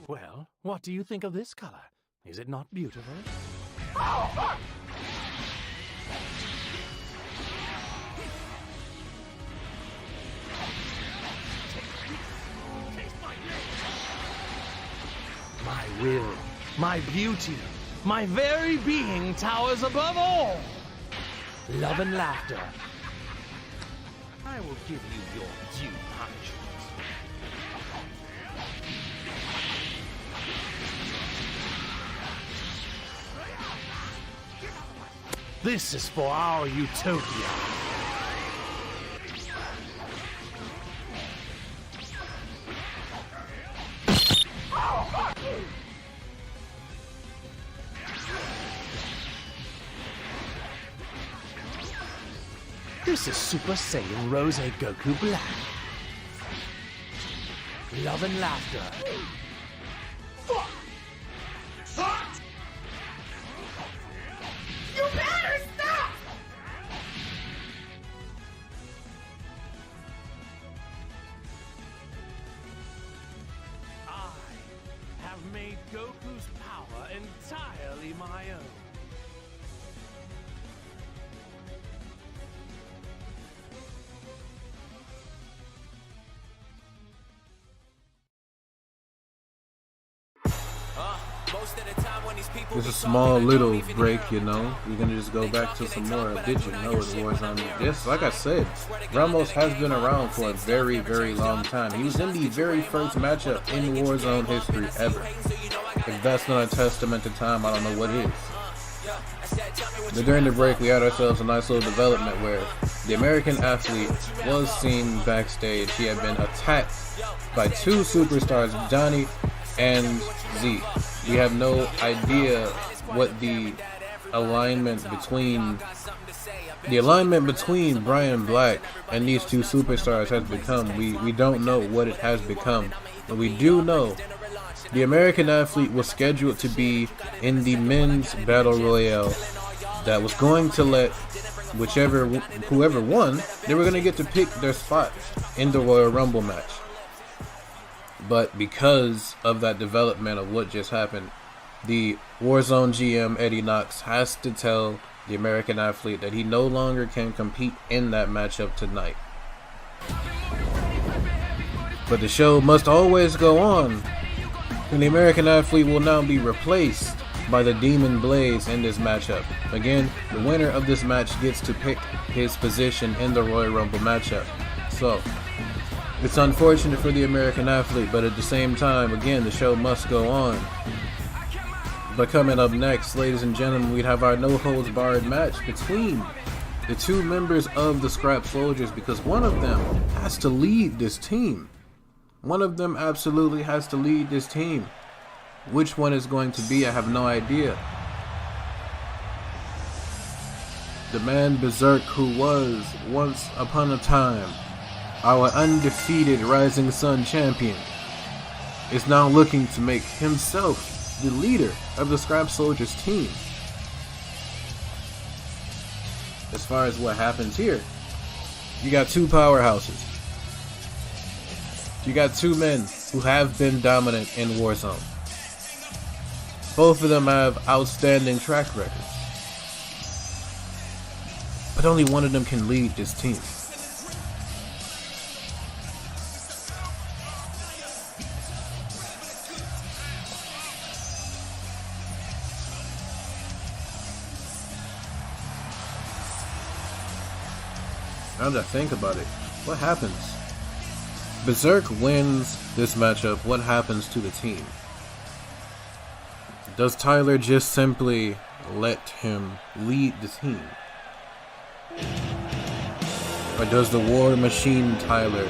Well, what do you think of this color? Is it not beautiful? My will, my beauty, my very being towers above all. Love and laughter. I will give you your due punishment. This is for our utopia. This is Super Saiyan Rose Goku Black. Love and laughter. You better stop! I have made Goku's power entirely my own. It's a small little break, you know. We're gonna just go back to some more. Did you know it Warzone? Yes, like I said, Ramos has been around for a very, very long time. He was in the very first matchup in Warzone history ever. If that's not a testament to time, I don't know what is. But during the break, we had ourselves a nice little development where the American athlete was seen backstage. He had been attacked by two superstars, Johnny and Z. We have no idea what the alignment between Brian Black and these two superstars has become. We don't know what it has become, but we do know the American athlete was scheduled to be in the men's battle royale that was going to let whoever won, they were going to get to pick their spot in the Royal Rumble match. But because of that development of what just happened, the Warzone GM Eddie Knox has to tell the American athlete that he no longer can compete in that matchup tonight. But the show must always go on, and the American athlete will now be replaced by the Demon Blaze in this matchup. Again, the winner of this match gets to pick his position in the Royal Rumble matchup. So it's unfortunate for the American athlete, but at the same time, again, the show must go on. But coming up next, ladies and gentlemen, we'd have our no-holds-barred match between the two members of the Scrap Soldiers, because one of them has to lead this team. One of them absolutely has to lead this team. Which one is going to be, I have no idea. The man Berserk, who was, once upon a time, our undefeated Rising Sun champion, is now looking to make himself the leader of the Scrap Soldiers team. As far as what happens here, you got two powerhouses. You got two men who have been dominant in Warzone. Both of them have outstanding track records. But only one of them can lead this team. Now that I think about it, what happens? Berserk wins this matchup. What happens to the team? Does Tyler just simply let him lead the team? Or does the War Machine Tyler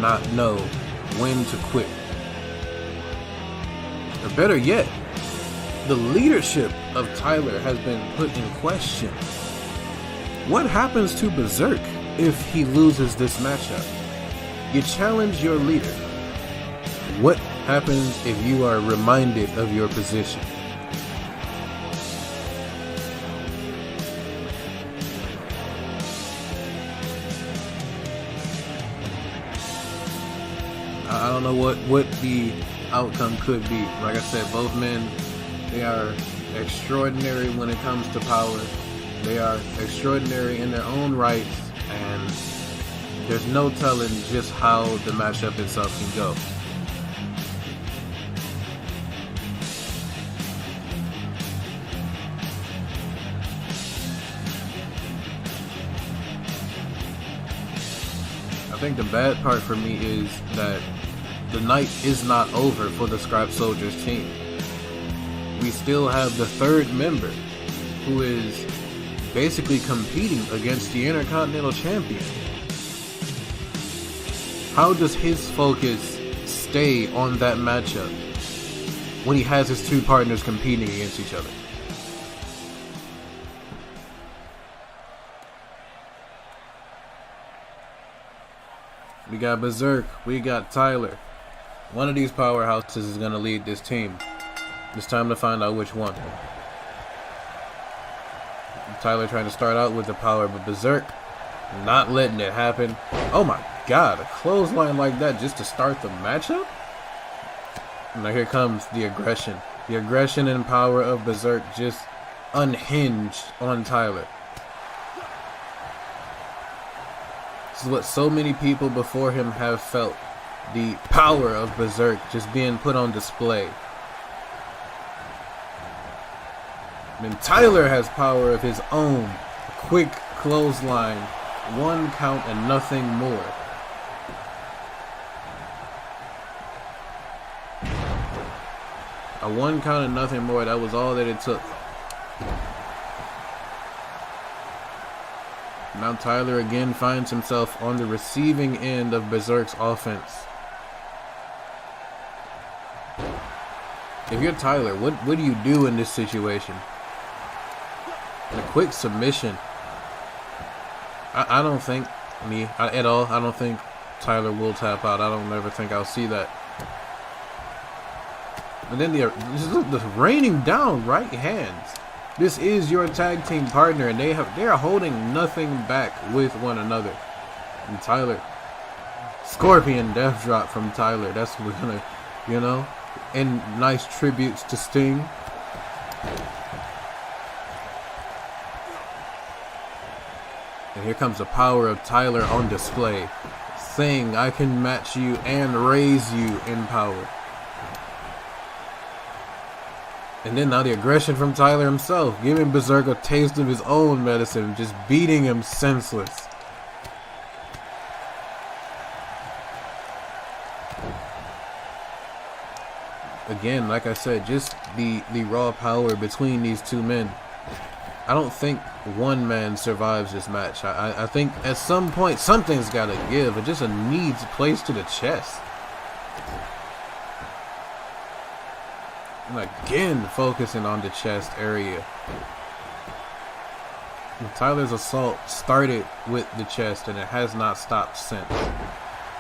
not know when to quit? Or better yet, the leadership of Tyler has been put in question. What happens to Berserk if he loses this matchup? You challenge your leader. What happens if you are reminded of your position? I don't know what the outcome could be. Like I said, both men, they are extraordinary when it comes to power. They are extraordinary in their own rights, and there's no telling just how the matchup itself can go. I think the bad part for me is that the night is not over for the Scrap Soldiers team. We still have the third member, who is basically competing against the Intercontinental Champion. How does his focus stay on that matchup when he has his two partners competing against each other? We got Berserk, we got Tyler. One of these powerhouses is going to lead this team. It's time to find out which one. Tyler trying to start out with the power, but Berserk not letting it happen. Oh my god, a clothesline like that just to start the matchup? Now here comes the aggression. The aggression and power of Berserk just unhinged on Tyler. This is what so many people before him have felt. The power of Berserk just being put on display. And Tyler has power of his own. A quick clothesline, one count and nothing more. A one count and nothing more, that was all that it took. Now Tyler again finds himself on the receiving end of Berserk's offense. If you're Tyler, what do you do in this situation? A quick submission. I don't think, at all, I don't think Tyler will tap out. I don't ever think I'll see that. And then the raining down right hands. This is your tag team partner, and they are holding nothing back with one another. And Tyler, Scorpion Death Drop from Tyler. That's what we're gonna, you know, and nice tributes to Sting. And here comes the power of Tyler on display, saying I can match you and raise you in power. And then now the aggression from Tyler himself, giving Berserk a taste of his own medicine, just beating him senseless. Again, like I said, just the raw power between these two men. I don't think one man survives this match. I think at some point something's got to give. It just needs placed to the chest. And again, focusing on the chest area. And Tyler's assault started with the chest, and it has not stopped since.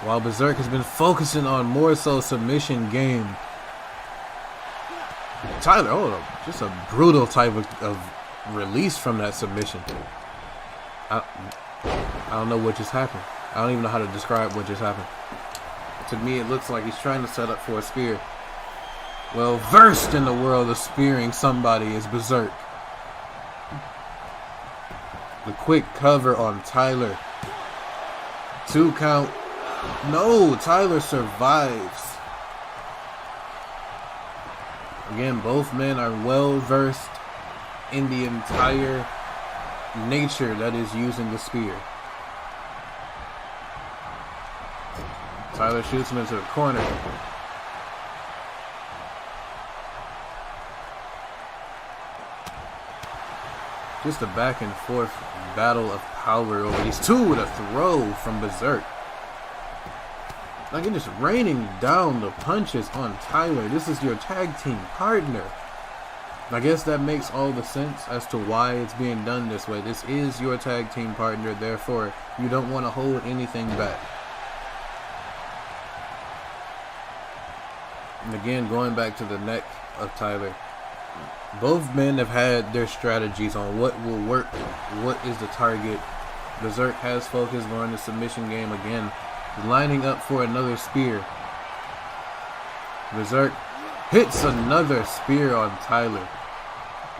While Berserk has been focusing on more so submission game. Tyler, oh, just a brutal type of release from that submission. I don't know what just happened. I don't even know how to describe what just happened. To me, it looks like he's trying to set up for a spear. Well versed in the world of spearing somebody is Berserk. The quick cover on Tyler. 2 count. No, Tyler survives. Again, both men are well versed in the entire nature that is using the spear. Tyler shoots him into the corner. Just a back and forth battle of power over these two with a throw from Berserk. Like, it is raining down the punches on Tyler. This is your tag team partner. I guess that makes all the sense as to why it's being done this way. This is your tag team partner, therefore you don't want to hold anything back. And again, going back to the neck of Tyler. Both men have had their strategies on what will work, what is the target. Berserk has focused on the submission game again, lining up for another spear. Berserk hits another spear on Tyler.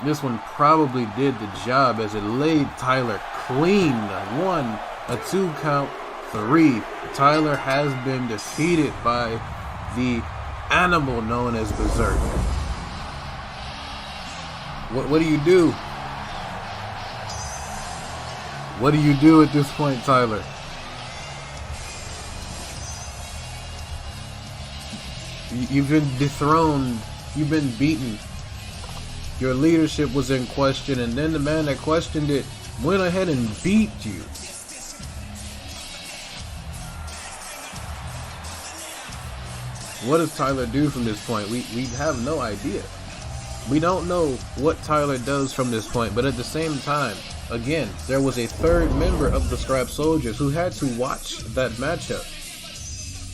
This one probably did the job as it laid Tyler clean. 1, a 2 count, 3. Tyler has been defeated by the animal known as Berserk. What do you do? What do you do at this point, Tyler? You've been dethroned. You've been beaten. Your leadership was in question, and then the man that questioned it went ahead and beat you. What does Tyler do from this point? We have no idea. We don't know what Tyler does from this point, but at the same time, again, there was a third member of the Scrap Soldiers who had to watch that matchup.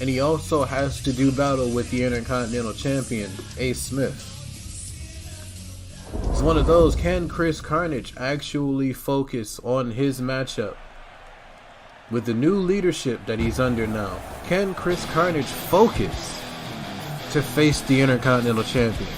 And he also has to do battle with the Intercontinental Champion, Ace Smith. It's one of those, can Chris Carnage actually focus on his matchup? With the new leadership that he's under now, can Chris Carnage focus to face the Intercontinental Champion?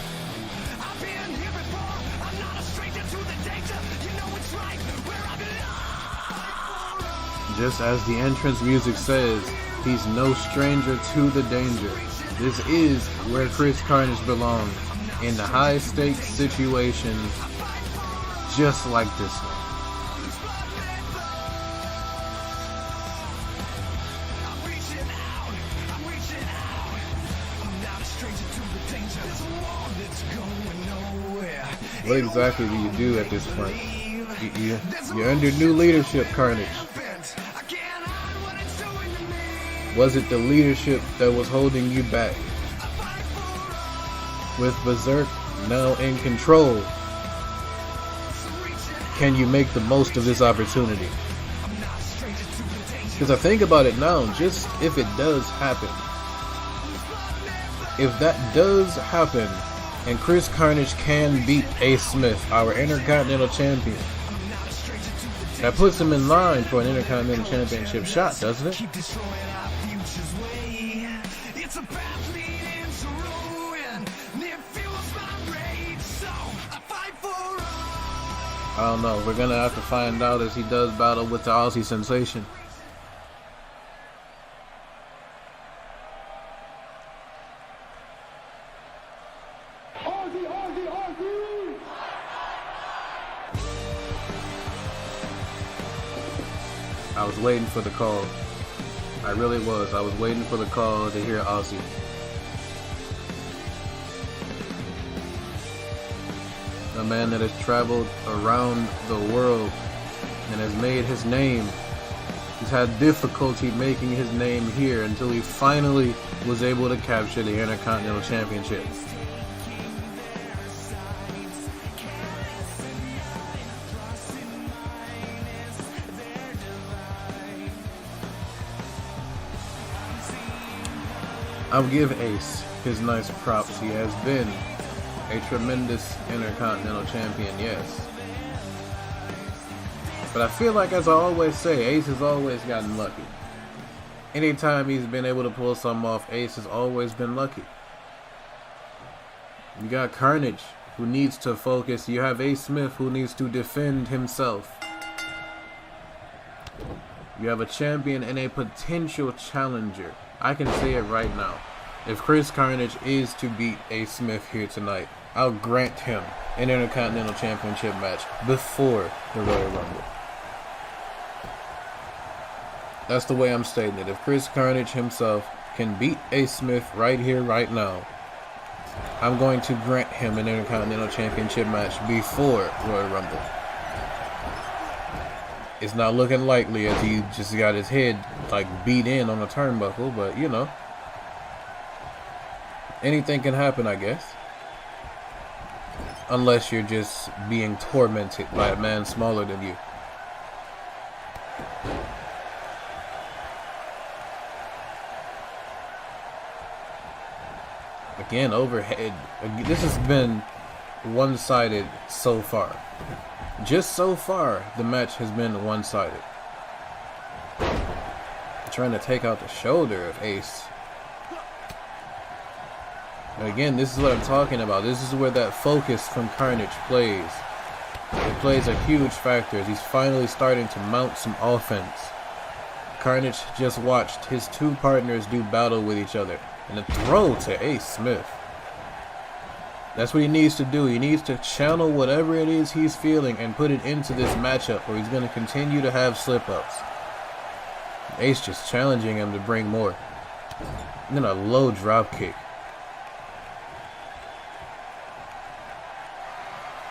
Just as the entrance music says, he's no stranger to the danger. This is where Chris Carnage belongs, in the high stakes situations, just like this one. What exactly do you do at this point? You're under new leadership, Carnage. Was it the leadership that was holding you back? With Berserk now in control, can you make the most of this opportunity? Because I think about it now, just if it does happen, if that does happen, and Chris Carnage can beat Ace Smith, our Intercontinental Champion, that puts him in line for an Intercontinental Championship shot, doesn't it? I don't know. We're gonna have to find out as he does battle with the Aussie Sensation. I was waiting for the call. I really was. I was waiting for the call to hear Aussie. A man that has traveled around the world and has made his name. He's had difficulty making his name here until he finally was able to capture the Intercontinental Championship. I'll give Ace his nice props. He has been a tremendous Intercontinental Champion, yes. But I feel like, as I always say, Ace has always gotten lucky. Anytime he's been able to pull something off, Ace has always been lucky. You got Carnage, who needs to focus. You have Ace Smith, who needs to defend himself. You have a champion and a potential challenger. I can say it right now. If Chris Carnage is to beat Ace Smith here tonight, I'll grant him an Intercontinental Championship match before the Royal Rumble. That's the way I'm stating it. If Chris Carnage himself can beat Ace Smith right here, right now, I'm going to grant him an Intercontinental Championship match before Royal Rumble. It's not looking likely as he just got his head like beat in on a turnbuckle, but you know, anything can happen, I guess. Unless you're just being tormented by a man smaller than you. Again, overhead. This has been one-sided so far. Just so far, the match has been one-sided. Trying to take out the shoulder of Ace. Again, this is what I'm talking about. This is where that focus from Carnage plays. It plays a huge factor as he's finally starting to mount some offense. Carnage just watched his two partners do battle with each other. And a throw to Ace Smith. That's what he needs to do. He needs to channel whatever it is he's feeling and put it into this matchup, or he's going to continue to have slip-ups. Ace just challenging him to bring more. And then a low drop kick.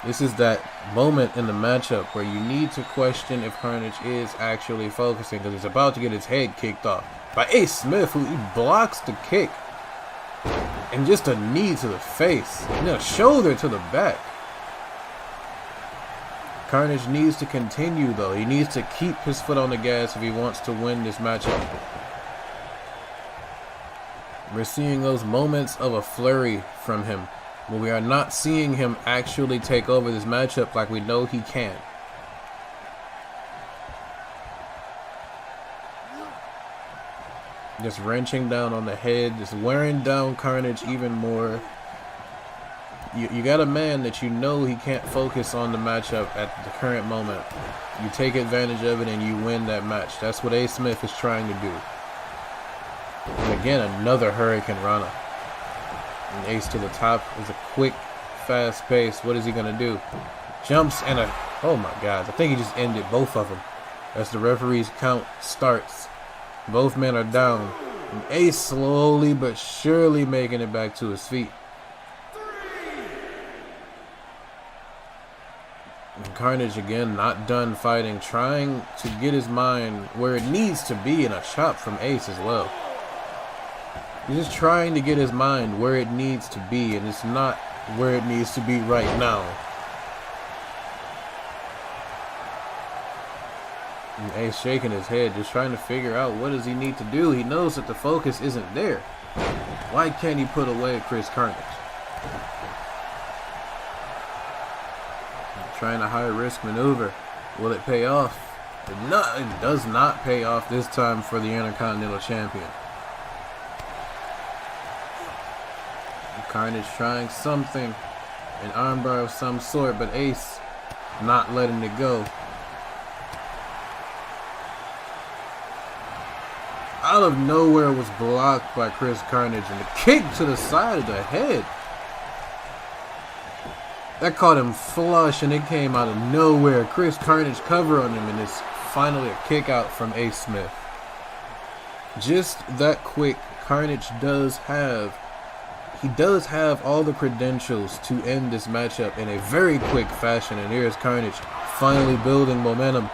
This is that moment in the matchup where you need to question if Carnage is actually focusing, because he's about to get his head kicked off by Ace Smith, who he blocks the kick. And just a knee to the face, and then a shoulder to the back. Carnage needs to continue though. He needs to keep his foot on the gas if he wants to win this matchup. We're seeing those moments of a flurry from him, but we are not seeing him actually take over this matchup like we know he can. Just wrenching down on the head, just wearing down Carnage even more. You got a man that you know he can't focus on the matchup at the current moment. You take advantage of it and you win that match. That's what Ace Smith is trying to do. And again, another Hurricane Rana. And Ace to the top is a quick, fast pace. What is he going to do? Jumps and a... Oh my God. I think he just ended both of them. As the referee's count starts. Both men are down. And Ace slowly but surely making it back to his feet. And Carnage again not done fighting. Trying to get his mind where it needs to be, and a chop from Ace as well. He's just trying to get his mind where it needs to be, and it's not where it needs to be right now. And Ace shaking his head, just trying to figure out what does he need to do. He knows that the focus isn't there. Why can't he put away Chris Carnage? Trying a high-risk maneuver. Will it pay off? It does not pay off this time for the Intercontinental Champion. Carnage trying something, an armbar of some sort, but Ace not letting it go. Out of nowhere was blocked by Chris Carnage, and the kick to the side of the head. That caught him flush, and it came out of nowhere. Chris Carnage cover on him, and it's finally a kick out from Ace Smith. Just that quick, Carnage does have all the credentials to end this matchup in a very quick fashion, and here's Carnage finally building momentum.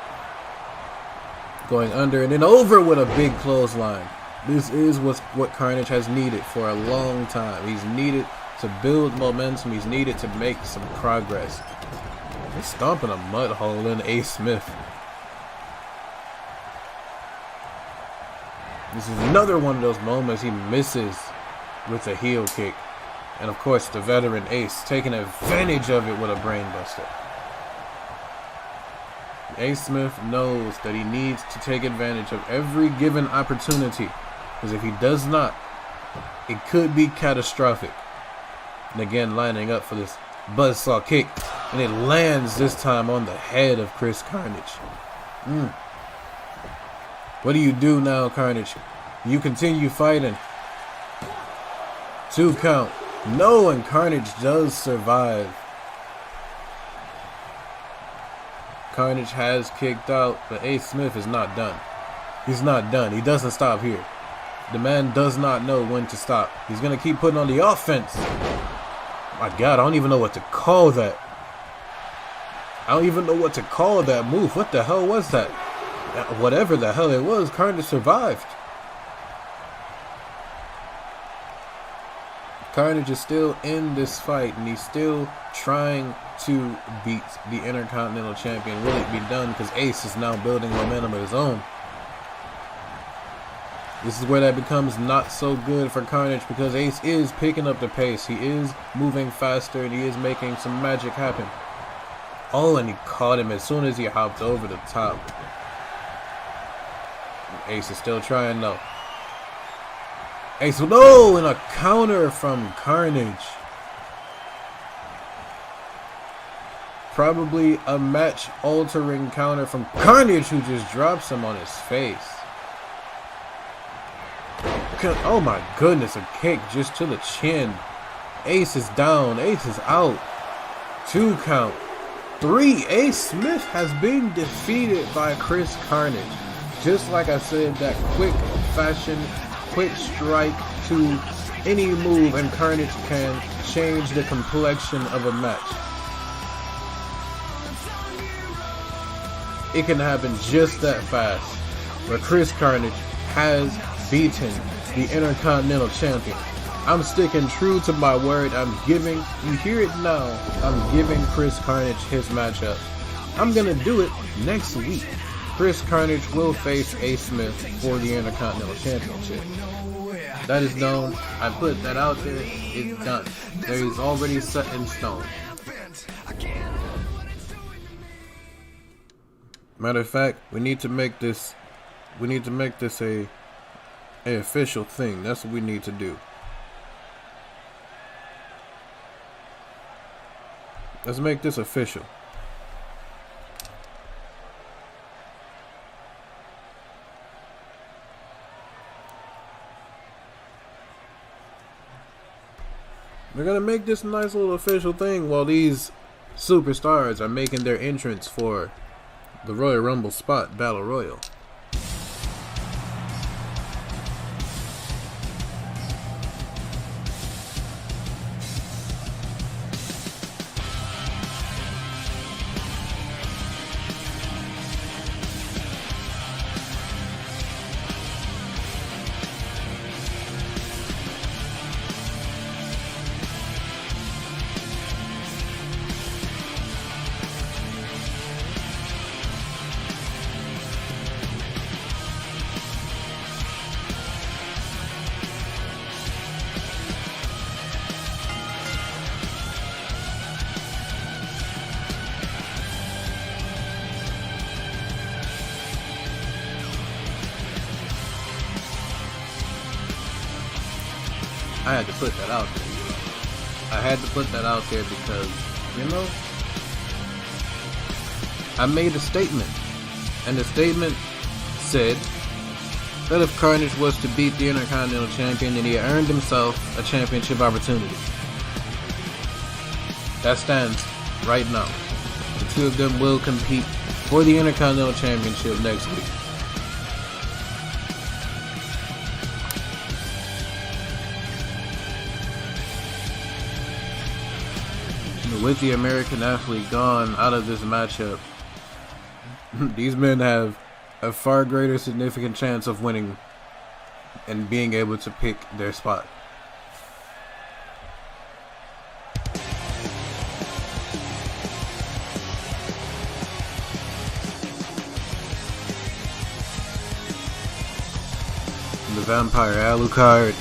Going under and then over with a big clothesline. This is what Carnage has needed for a long time. He's needed to build momentum. He's needed to make some progress. He's stomping a mud hole in Ace Smith. This is another one of those moments he misses with a heel kick. And of course the veteran Ace taking advantage of it with a brainbuster. Ace Smith knows that he needs to take advantage of every given opportunity, because if he does not, it could be catastrophic. And again, lining up for this buzzsaw kick, and it lands this time on the head of Chris Carnage. What do you do now, Carnage? You continue fighting. 2 count. No, and Carnage does survive. Carnage has kicked out, but Ace Smith is not done. He's not done. He doesn't stop here. The man does not know when to stop. He's going to keep putting on the offense. My God, I don't even know what to call that. I don't even know what to call that move. What the hell was that? Whatever the hell it was, Carnage survived. Carnage is still in this fight, and he's still trying to beat the Intercontinental Champion. Will it be done? Because Ace is now building momentum of his own. This is where that becomes not so good for Carnage, because Ace is picking up the pace. He is moving faster, and he is making some magic happen. Oh, and he caught him as soon as he hopped over the top. Ace is still trying though. Ace, no, and a counter from Carnage. Probably a match-altering counter from Carnage, who just drops him on his face. Oh my goodness, a kick just to the chin. Ace is down, Ace is out. 2 count. 3, Ace Smith has been defeated by Chris Carnage. Just like I said, that quick fashion, quick strike to any move, and Carnage can change the complexion of a match. it can happen just that fast, where Chris Carnage has beaten the Intercontinental Champion. I'm sticking true to my word. I'm giving, you hear it now, I'm giving Chris Carnage his matchup. I'm gonna do it next week. Chris Carnage will face Ace Smith for the Intercontinental Championship. That is known. I put that out there. It's done. There is already set in stone. Matter of fact, we need to make this a official thing. That's what we need to do. Let's make this official. We're gonna make this a nice little official thing while these superstars are making their entrance for the Royal Rumble spot Battle Royal. I had to put that out there. I had to put that out there because, you know, I made a statement. And the statement said that if Carnage was to beat the Intercontinental Champion, then he earned himself a championship opportunity. That stands right now. The two of them will compete for the Intercontinental Championship next week. With the American athlete gone out of this matchup, these men have a far greater significant chance of winning and being able to pick their spot. The Vampire Alucard.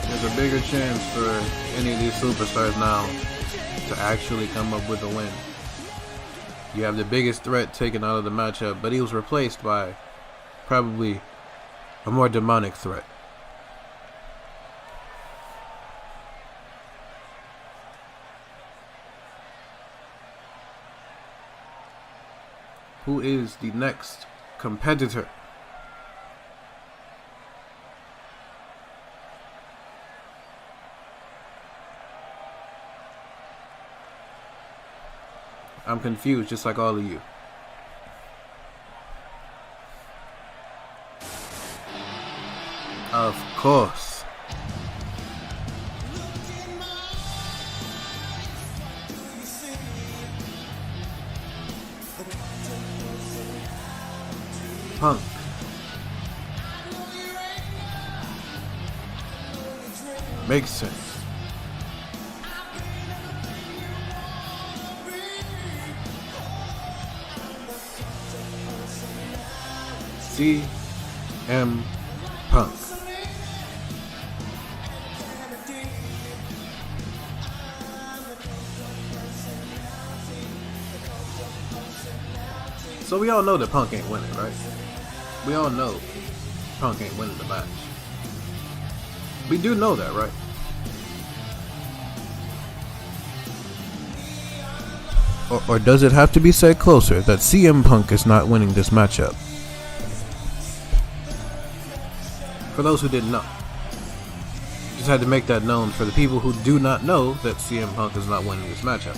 There's a bigger chance for any of these superstars now to actually come up with a win. You have the biggest threat taken out of the matchup, but he was replaced by probably a more demonic threat. Who is the next competitor? I'm confused, just like all of you. Of course. Punk. Makes sense. CM Punk. So we all know that Punk ain't winning, right? We all know Punk ain't winning the match. We do know that, right? Or does it have to be said closer that CM Punk is not winning this matchup? For those who didn't know. Just had to make that known for the people who do not know that CM Punk is not winning this matchup.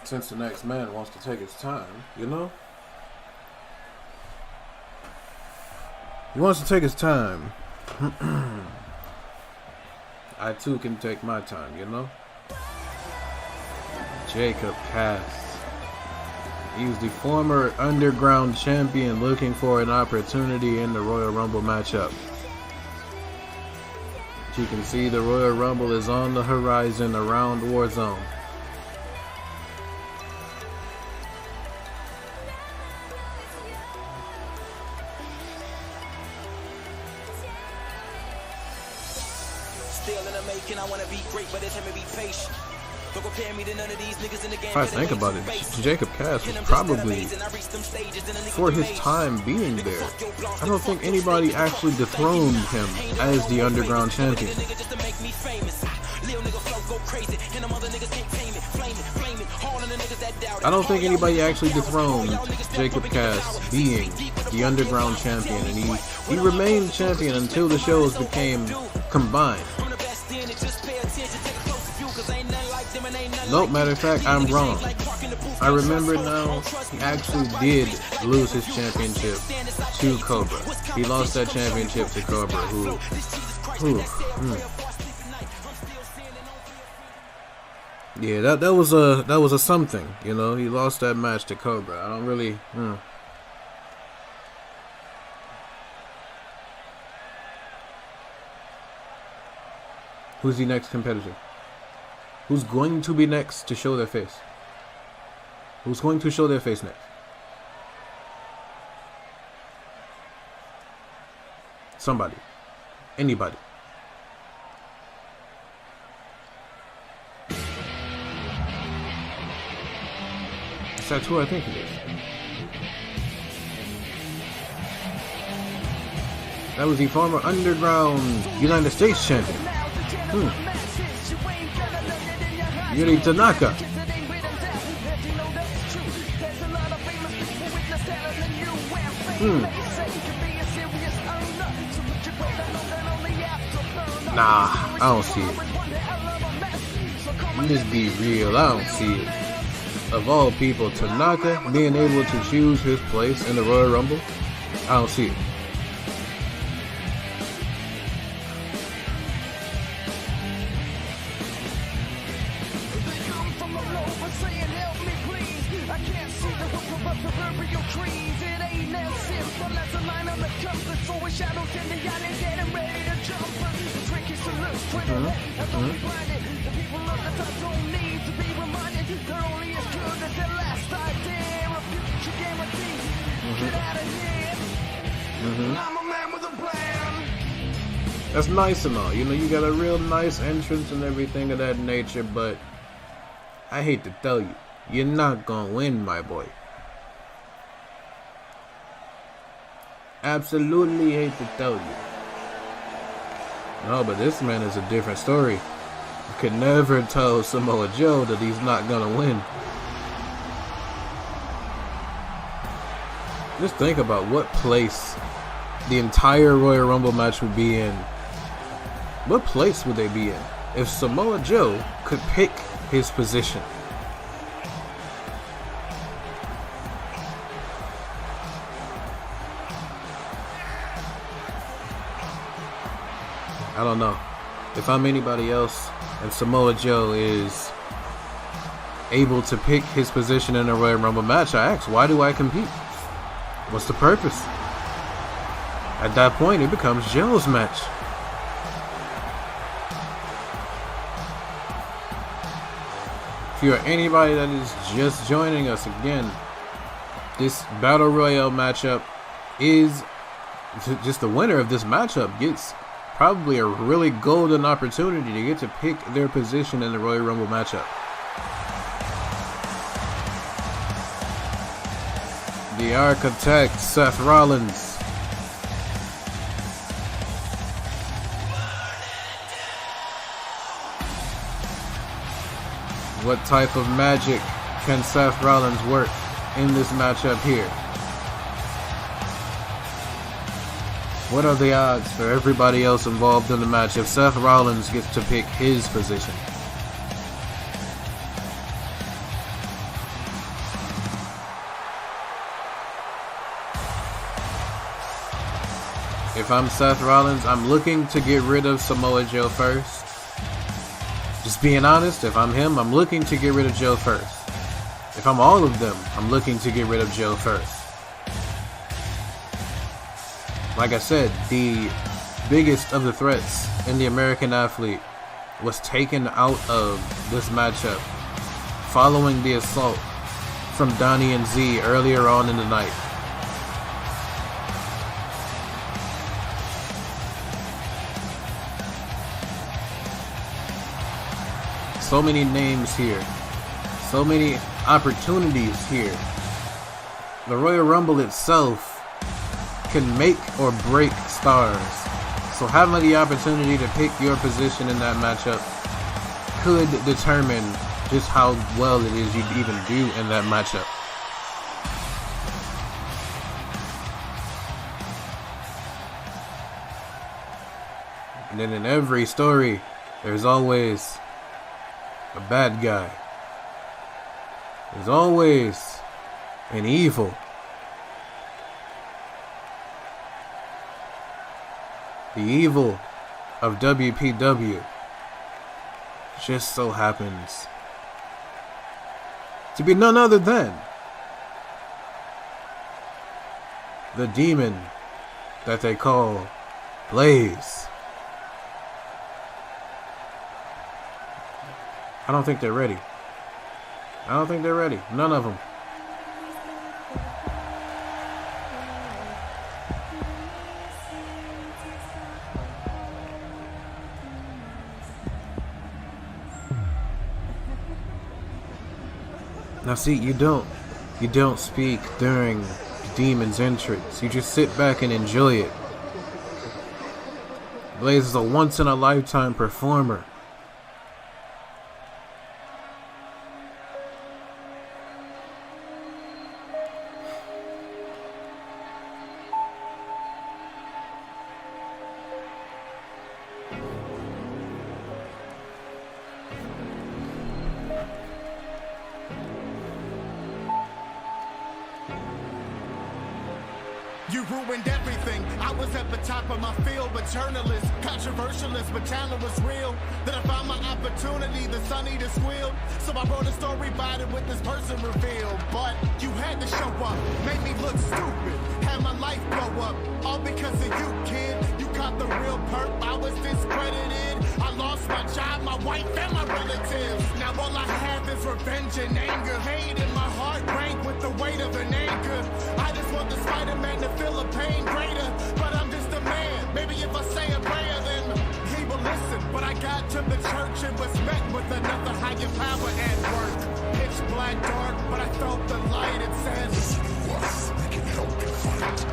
Since the next man wants to take his time, you know? He wants to take his time. I too can take my time, you know? Jacob Cass. He's the former underground champion looking for an opportunity in the Royal Rumble matchup. As you can see, the Royal Rumble is on the horizon around Warzone. I wanna be great, but it's him to be patient. Don't compare me to none of these niggas in the game. If I think about it, Jacob Cass was probably, for his time being there, I don't think anybody actually dethroned him as the underground champion. I don't think anybody actually dethroned Jacob Cass being the underground champion, and he remained champion until the shows became combined. Nope, matter of fact, I'm wrong. I remember now, he actually did lose his championship to Cobra. He lost that championship to Cobra, Yeah, that was a something, you know. He lost that match to Cobra. I don't really. Who's the next competitor? Who's going to be next to show their face? Who's going to show their face next? Somebody. Anybody. That's who I think it is. That was the former underground United States champion. Yuri Tanaka. Nah, I don't see it. Just be real, I don't see it. Of all people, Tanaka being able to choose his place in the Royal Rumble, I don't see it. That's nice and all, you know, you got a real nice entrance and everything of that nature, but I hate to tell you, you're not gonna win, my boy. Absolutely hate to tell you. No, but this man is a different story. You could never tell Samoa Joe that he's not gonna win. Just think about what place the entire Royal Rumble match would be in. What place would they be in if Samoa Joe could pick his position? I don't know. If I'm anybody else and Samoa Joe is able to pick his position in a Royal Rumble match, I asked, why do I compete? What's the purpose? At that point, it becomes Joe's match. If you're anybody that is just joining us again, this Battle Royale matchup is just the winner of this matchup gets probably a really golden opportunity to get to pick their position in the Royal Rumble matchup. The Architect, Seth Rollins. What type of magic can Seth Rollins work in this matchup here? What are the odds for everybody else involved in the match if Seth Rollins gets to pick his position? If I'm Seth Rollins, I'm looking to get rid of Samoa Joe first. Just being honest, if I'm him, I'm looking to get rid of Joe first. If I'm all of them, I'm looking to get rid of Joe first. Like I said, the biggest of the threats in the American Athlete was taken out of this matchup following the assault from Donnie and Z earlier on in the night. So many names here. So many opportunities here. The Royal Rumble itself can make or break stars. So having the opportunity to pick your position in that matchup could determine just how well it is you'd even do in that matchup. And then in every story, there's always a bad guy. There's always an evil. The evil of WPW just so happens to be none other than the demon that they call Blaze. I don't think they're ready. I don't think they're ready. None of them. Now see, you don't speak during the demon's entrance. You just sit back and enjoy it. Blaze is a once-in-a-lifetime performer. You ruined everything. I was at the top of my field, but journalist, controversialist, but talent was real. Then I found my opportunity, the sun eater squealed. So I wrote a story about it with this person revealed. But you had to show up, made me look stupid, had my life blow up. All because of you, kid. You caught the real perp, I was discredited. I lost my job, my wife, and my relatives. Now all I have is revenge and anger. Hate in my heart rank with the weight of an anchor. I just want the Spider-Man to feel a pain greater, but I'm just a man. Maybe if I say a prayer, then he will listen. But I got to the church and was met with another higher power at work. Pitch black dark, but I felt the light. It says, listen to us, we can help you fight.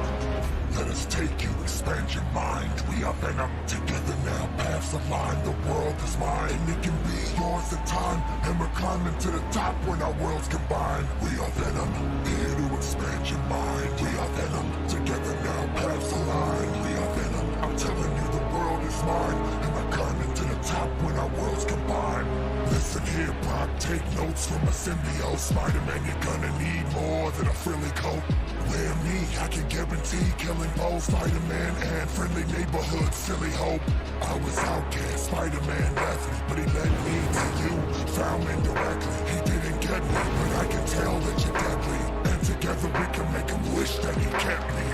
Let us take you, expand your mind. We are Venom, together now, paths align. The world is mine, and it can be yours in time. And we're climbing to the top when our worlds combine. We are Venom, here to expand your mind. We are Venom, together now, paths align. We are Venom, I'm telling you the world is mine. And we're climbing to the top when our worlds combine. Listen here, Brock, take notes from a symbiote. Spider-Man, you're gonna need more than a frilly coat. Wear me, I can guarantee killing both Spider-Man and friendly neighborhood silly hope. I was outcast, Spider-Man left me, but he led me to you. Found me directly, he didn't get me, but I can tell that you're deadly. And together we can make him wish that he kept me.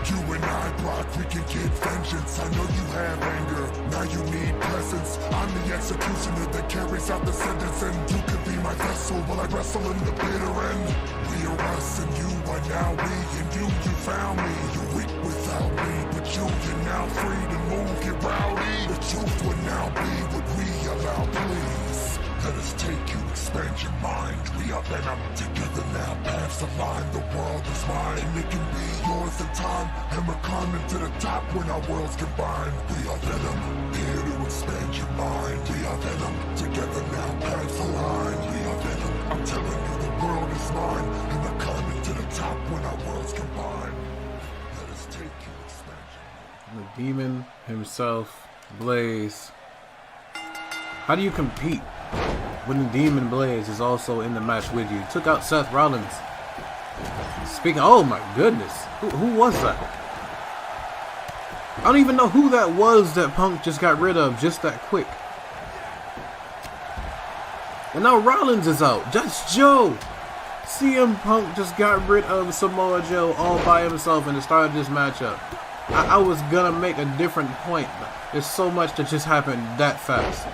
You and I, Brock, we can get vengeance. I know you have anger, now you need presence. I'm the executioner that carries out the sentence, and you could be my vessel while I wrestle in the bitter end. We are us and you are now we, and you found me. You're weak without me, but you're now free to move, get rowdy. The truth would now be what we allow, please. Let us take you, expand your mind. We are venom, together now, paths align. The world is mine, and it can be yours in time. And we're climbing to the top when our worlds combine. We are venom, here to expand your mind. We are venom, together now, paths align. We are venom, I'm telling you the world is mine. And we're climbing to the top when our worlds combine. Let us take you, expand your mind. The demon himself, Blaze. How do you compete when the Demon Blaze is also in the match with you? Took out Seth Rollins. Speaking, oh my goodness, who was that? I don't even know who that was that Punk just got rid of just that quick. And now Rollins is out. That's Joe. CM Punk just got rid of Samoa Joe all by himself in the start of this matchup. I was gonna make a different point, but there's so much that just happened that fast.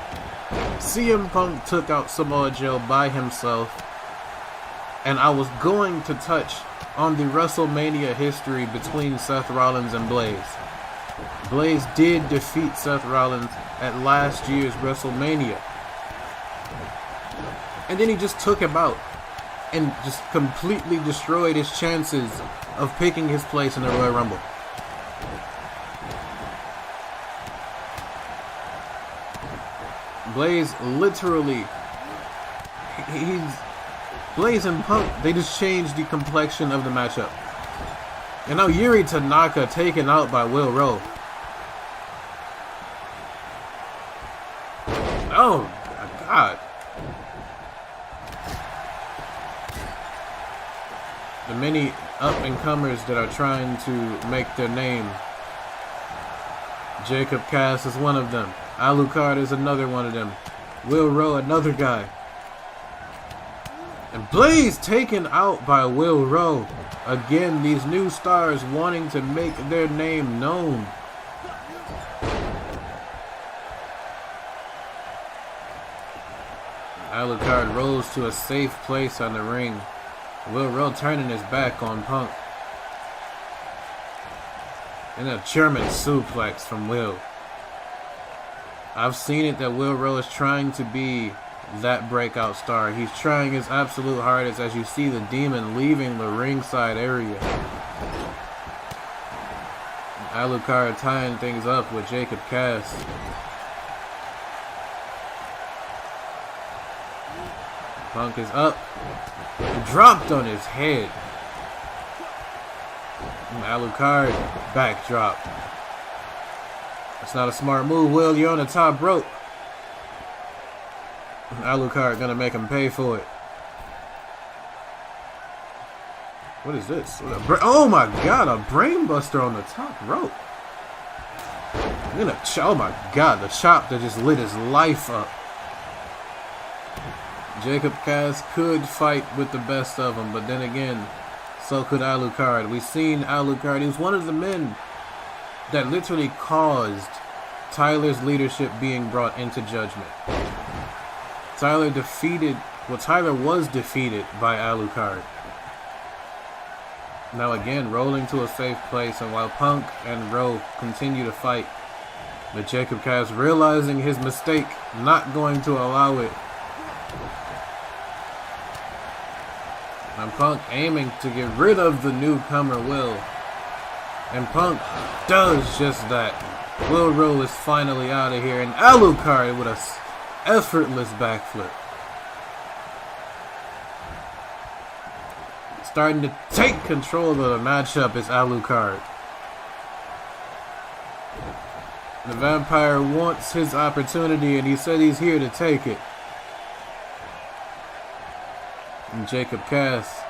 CM Punk took out Samoa Joe by himself, and I was going to touch on the WrestleMania history between Seth Rollins and Blaze. Blaze did defeat Seth Rollins at last year's WrestleMania, and then he just took him out and just completely destroyed his chances of picking his place in the Royal Rumble. Blaze literally, Blaze and Punk, they just changed the complexion of the matchup. And now Yuri Tanaka taken out by Will Rowe. Oh my God. The many up-and-comers that are trying to make their name. Jacob Cass is one of them. Alucard is another one of them. Will Rowe, another guy. And Blaze taken out by Will Rowe. Again, these new stars wanting to make their name known. Alucard rolls to a safe place on the ring. Will Rowe turning his back on Punk. And a German suplex from Will. I've seen it that Will Rowe is trying to be that breakout star. He's trying his absolute hardest as you see the demon leaving the ringside area. Alucard tying things up with Jacob Cass. Punk is up. Dropped on his head. Alucard backdrop. That's not a smart move, Will. You're on the top rope. Alucard gonna make him pay for it. What is this? Oh my God, a brainbuster on the top rope. Oh my God, the chop that just lit his life up. Jacob Cass could fight with the best of them, but then again, so could Alucard. We've seen Alucard. He was one of the men that literally caused Tyler's leadership being brought into judgment. Tyler was defeated by Alucard. Now again, rolling to a safe place, and while Punk and Rowe continue to fight, but Jacob Cass realizing his mistake, not going to allow it. And Punk aiming to get rid of the newcomer Will. And Punk does just that. Will Rowe is finally out of here, and Alucard with a effortless backflip. Starting to take control of the matchup is Alucard. The vampire wants his opportunity, and he said he's here to take it. And Jacob Cass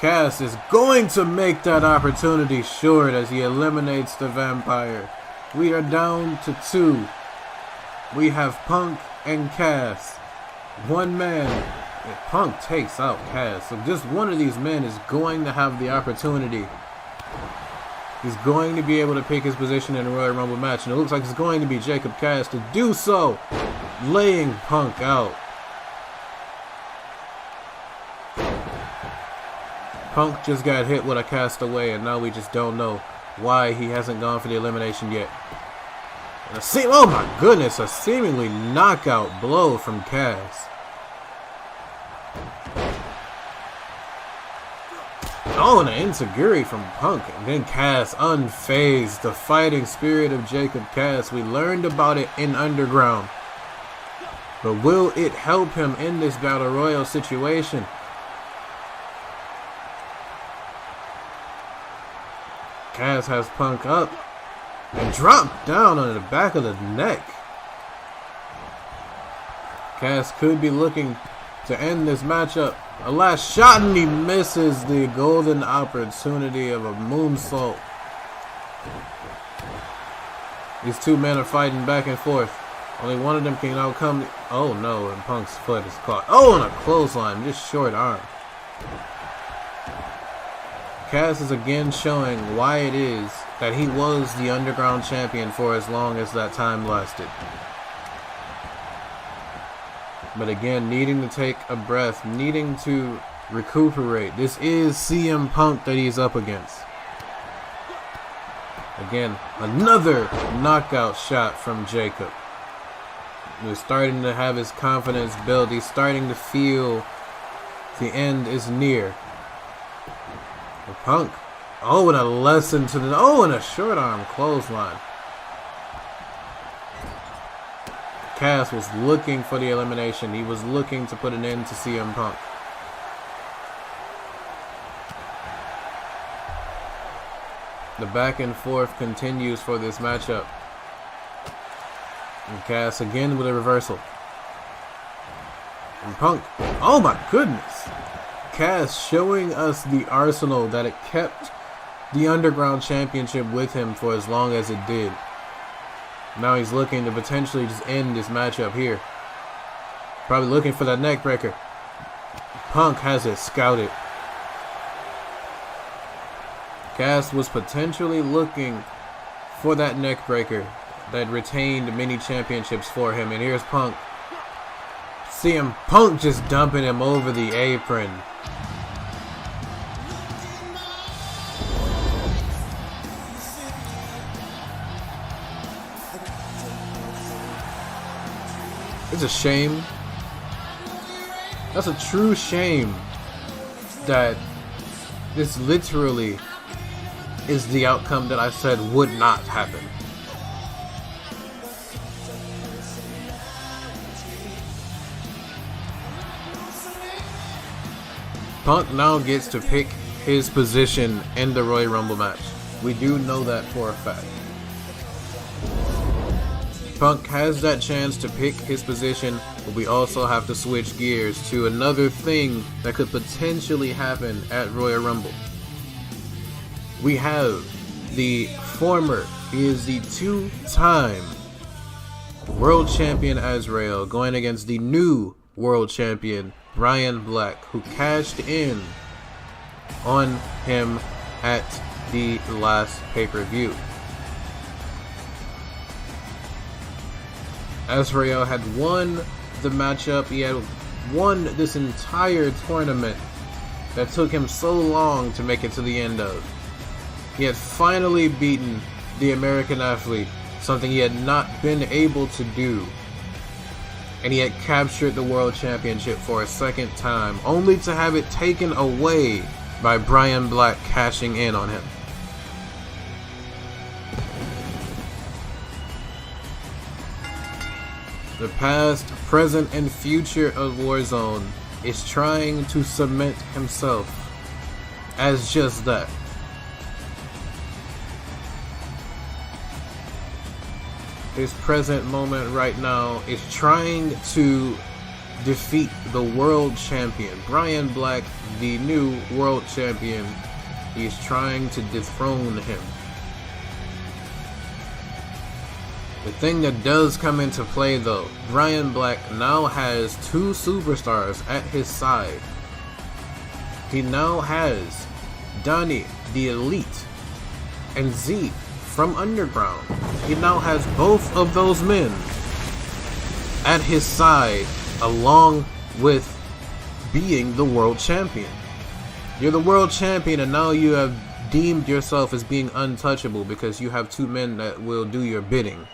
Cass is going to make that opportunity short as he eliminates the vampire. We are down to 2. We have Punk and Cass. One man. If Punk takes out Cass, so just one of these men is going to have the opportunity. He's going to be able to pick his position in a Royal Rumble match, and it looks like it's going to be Jacob Cass to do so, laying Punk out. Punk just got hit with a castaway, and now we just don't know why he hasn't gone for the elimination yet. And oh my goodness, a seemingly knockout blow from Cass. Oh, and an enziguri from Punk, and then Cass unfazed. The fighting spirit of Jacob Cass. We learned about it in Underground. But will it help him in this Battle Royal situation? Cass has Punk up and dropped down on the back of the neck. Cass could be looking to end this matchup. A last shot, and he misses the golden opportunity of a moonsault. These two men are fighting back and forth. Only one of them can outcome. Oh no, and Punk's foot is caught. Oh, and a clothesline, just short arm. Cass is again showing why it is that he was the Underground champion for as long as that time lasted. But again, needing to take a breath, needing to recuperate. This is CM Punk that he's up against. Again, another knockout shot from Jacob. He's starting to have his confidence build. He's starting to feel the end is near. And Punk. Oh, and a lesson to the... Oh, and a short arm clothesline. Cass was looking for the elimination. He was looking to put an end to CM Punk. The back and forth continues for this matchup. And Cass again with a reversal. And Punk. Oh my goodness. Cass showing us the arsenal that it kept the Underground Championship with him for as long as it did. Now he's looking to potentially just end this matchup here. Probably looking for that neck breaker. Punk has it scouted. Cass was potentially looking for that neck breaker that retained many championships for him. And here's Punk. CM Punk just dumping him over the apron. It's a shame. That's a true shame that this literally is the outcome that I said would not happen. Punk now gets to pick his position in the Royal Rumble match. We do know that for a fact. Punk has that chance to pick his position, but we also have to switch gears to another thing that could potentially happen at Royal Rumble. We have the former, he is the 2-time world champion Azrael going against the new world champion Ryan Black, who cashed in on him at the last pay-per-view. Azrael had won the matchup. He had won this entire tournament that took him so long to make it to the end of. He had finally beaten the American athlete, something he had not been able to do. And he had captured the world championship for a second time, only to have it taken away by Brian Black cashing in on him. The past, present, and future of Warzone is trying to cement himself as just that. His present moment right now is trying to defeat the world champion. Brian Black, the new world champion. He's trying to dethrone him. The thing that does come into play though, Brian Black now has 2 superstars at his side. He now has Donnie, the Elite, and Z from Underground. He now has both of those men at his side, along with being the world champion. You're the world champion, and now you have deemed yourself as being untouchable because you have 2 men that will do your bidding.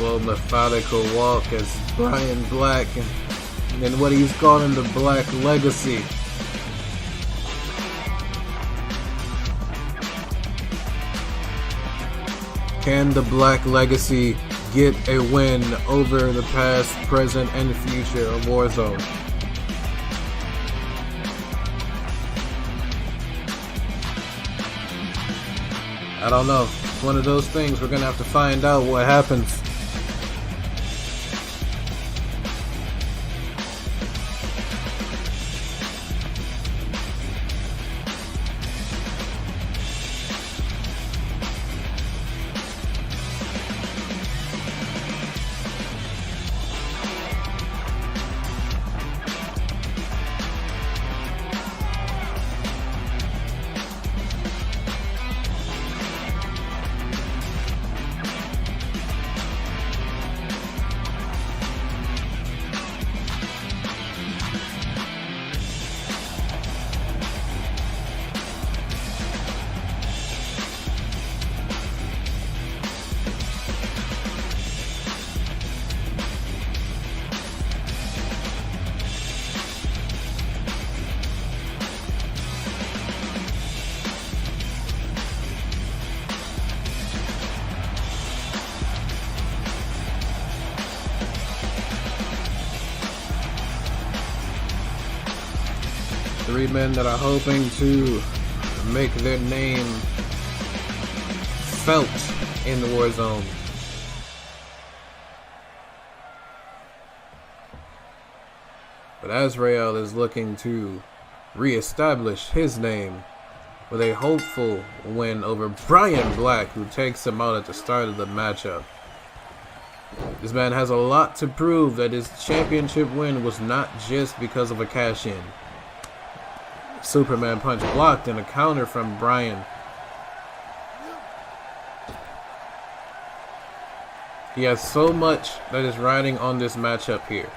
Slow, methodical walk as Brian Black and what he's calling the Black Legacy. Can the Black Legacy get a win over the past, present, and future of Warzone? I don't know. It's one of those things. We're gonna have to find out what happens. Three men that are hoping to make their name felt in the Warzone. But Azrael is looking to re-establish his name with a hopeful win over Brian Black, who takes him out at the start of the matchup. This man has a lot to prove that his championship win was not just because of a cash-in. Superman punch blocked and a counter from Brian. He has so much that is riding on this matchup here.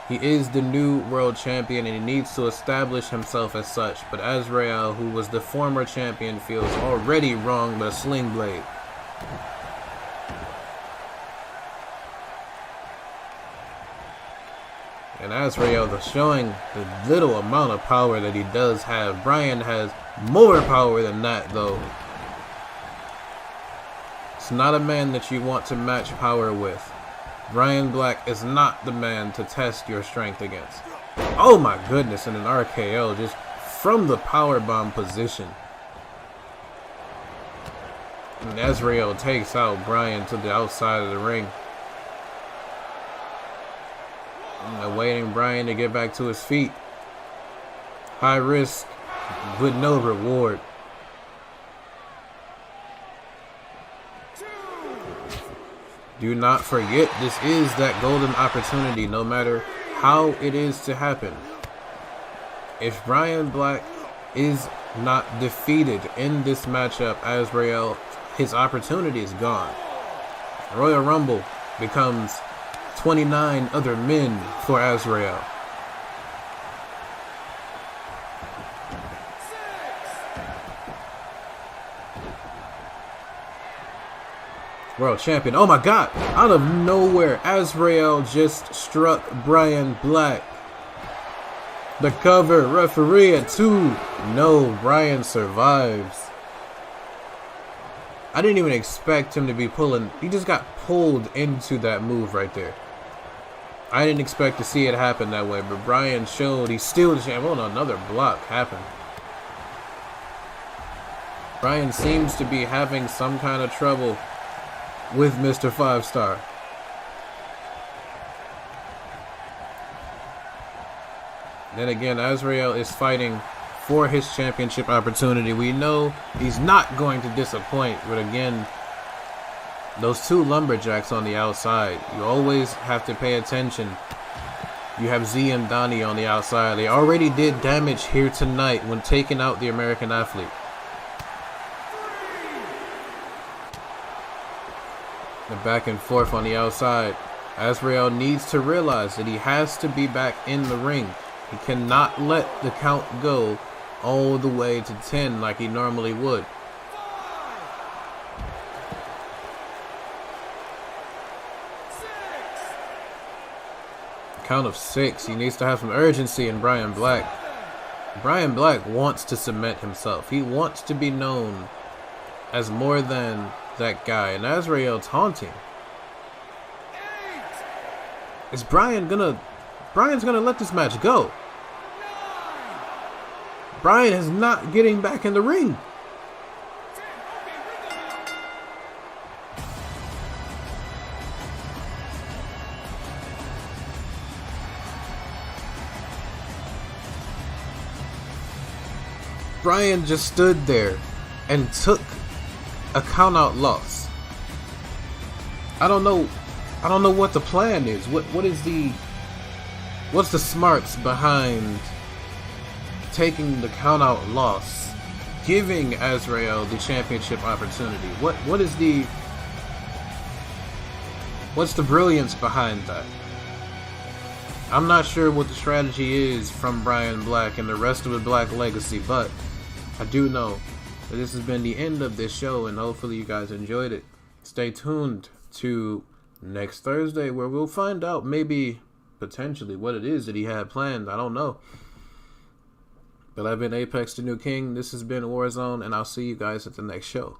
He is the new world champion and he needs to establish himself as such, but Azrael, who was the former champion, feels already wrong with a sling blade. And Azrael showing the little amount of power that he does have. Brian has more power than that though. It's not a man that you want to match power with. Brian Black is not the man to test your strength against. Oh my goodness, and an RKO just from the powerbomb position. And Azrael takes out Brian to the outside of the ring. Awaiting Brian to get back to his feet. High risk with no reward. Do not forget, this is that golden opportunity, no matter how it is to happen. If Brian Black is not defeated in this matchup, Azrael, his opportunity is gone. Royal Rumble becomes 29 other men for Azrael. World champion. Oh my god! Out of nowhere, Azrael just struck Brian Black. The cover, referee at 2. No, Bryan survives. I didn't even expect him to be pulling. He just got pulled into that move right there. I didn't expect to see it happen that way, but Bryan showed he's still the champ. Oh, no, another block happened. Bryan seems to be having some kind of trouble with Mr. 5-Star. Then again, Azrael is fighting for his championship opportunity. We know he's not going to disappoint, but again, those two lumberjacks on the outside, you always have to pay attention. You have Z and Donnie on the outside. They already did damage here tonight when taking out the American athlete. The back and forth on the outside. Azrael needs to realize that he has to be back in the ring. He cannot let the count go all the way to 10 like he normally would. Count of 6. He needs to have some urgency in Bryan Black. Bryan Black wants to cement himself. He wants to be known as more than that guy. And Azrael taunting. Is Bryan's gonna let this match go. Bryan is not getting back in the ring. Bryan just stood there and took a count-out loss. I don't know what the plan is. What's the smarts behind taking the count-out loss, giving Azrael the championship opportunity? What's the brilliance behind that? I'm not sure what the strategy is from Bryan Black and the rest of the Black Legacy, but I do know that this has been the end of this show, and hopefully you guys enjoyed it. Stay tuned to next Thursday, where we'll find out maybe potentially what it is that he had planned. I don't know. But I've been Apex the New King. This has been Warzone, and I'll see you guys at the next show.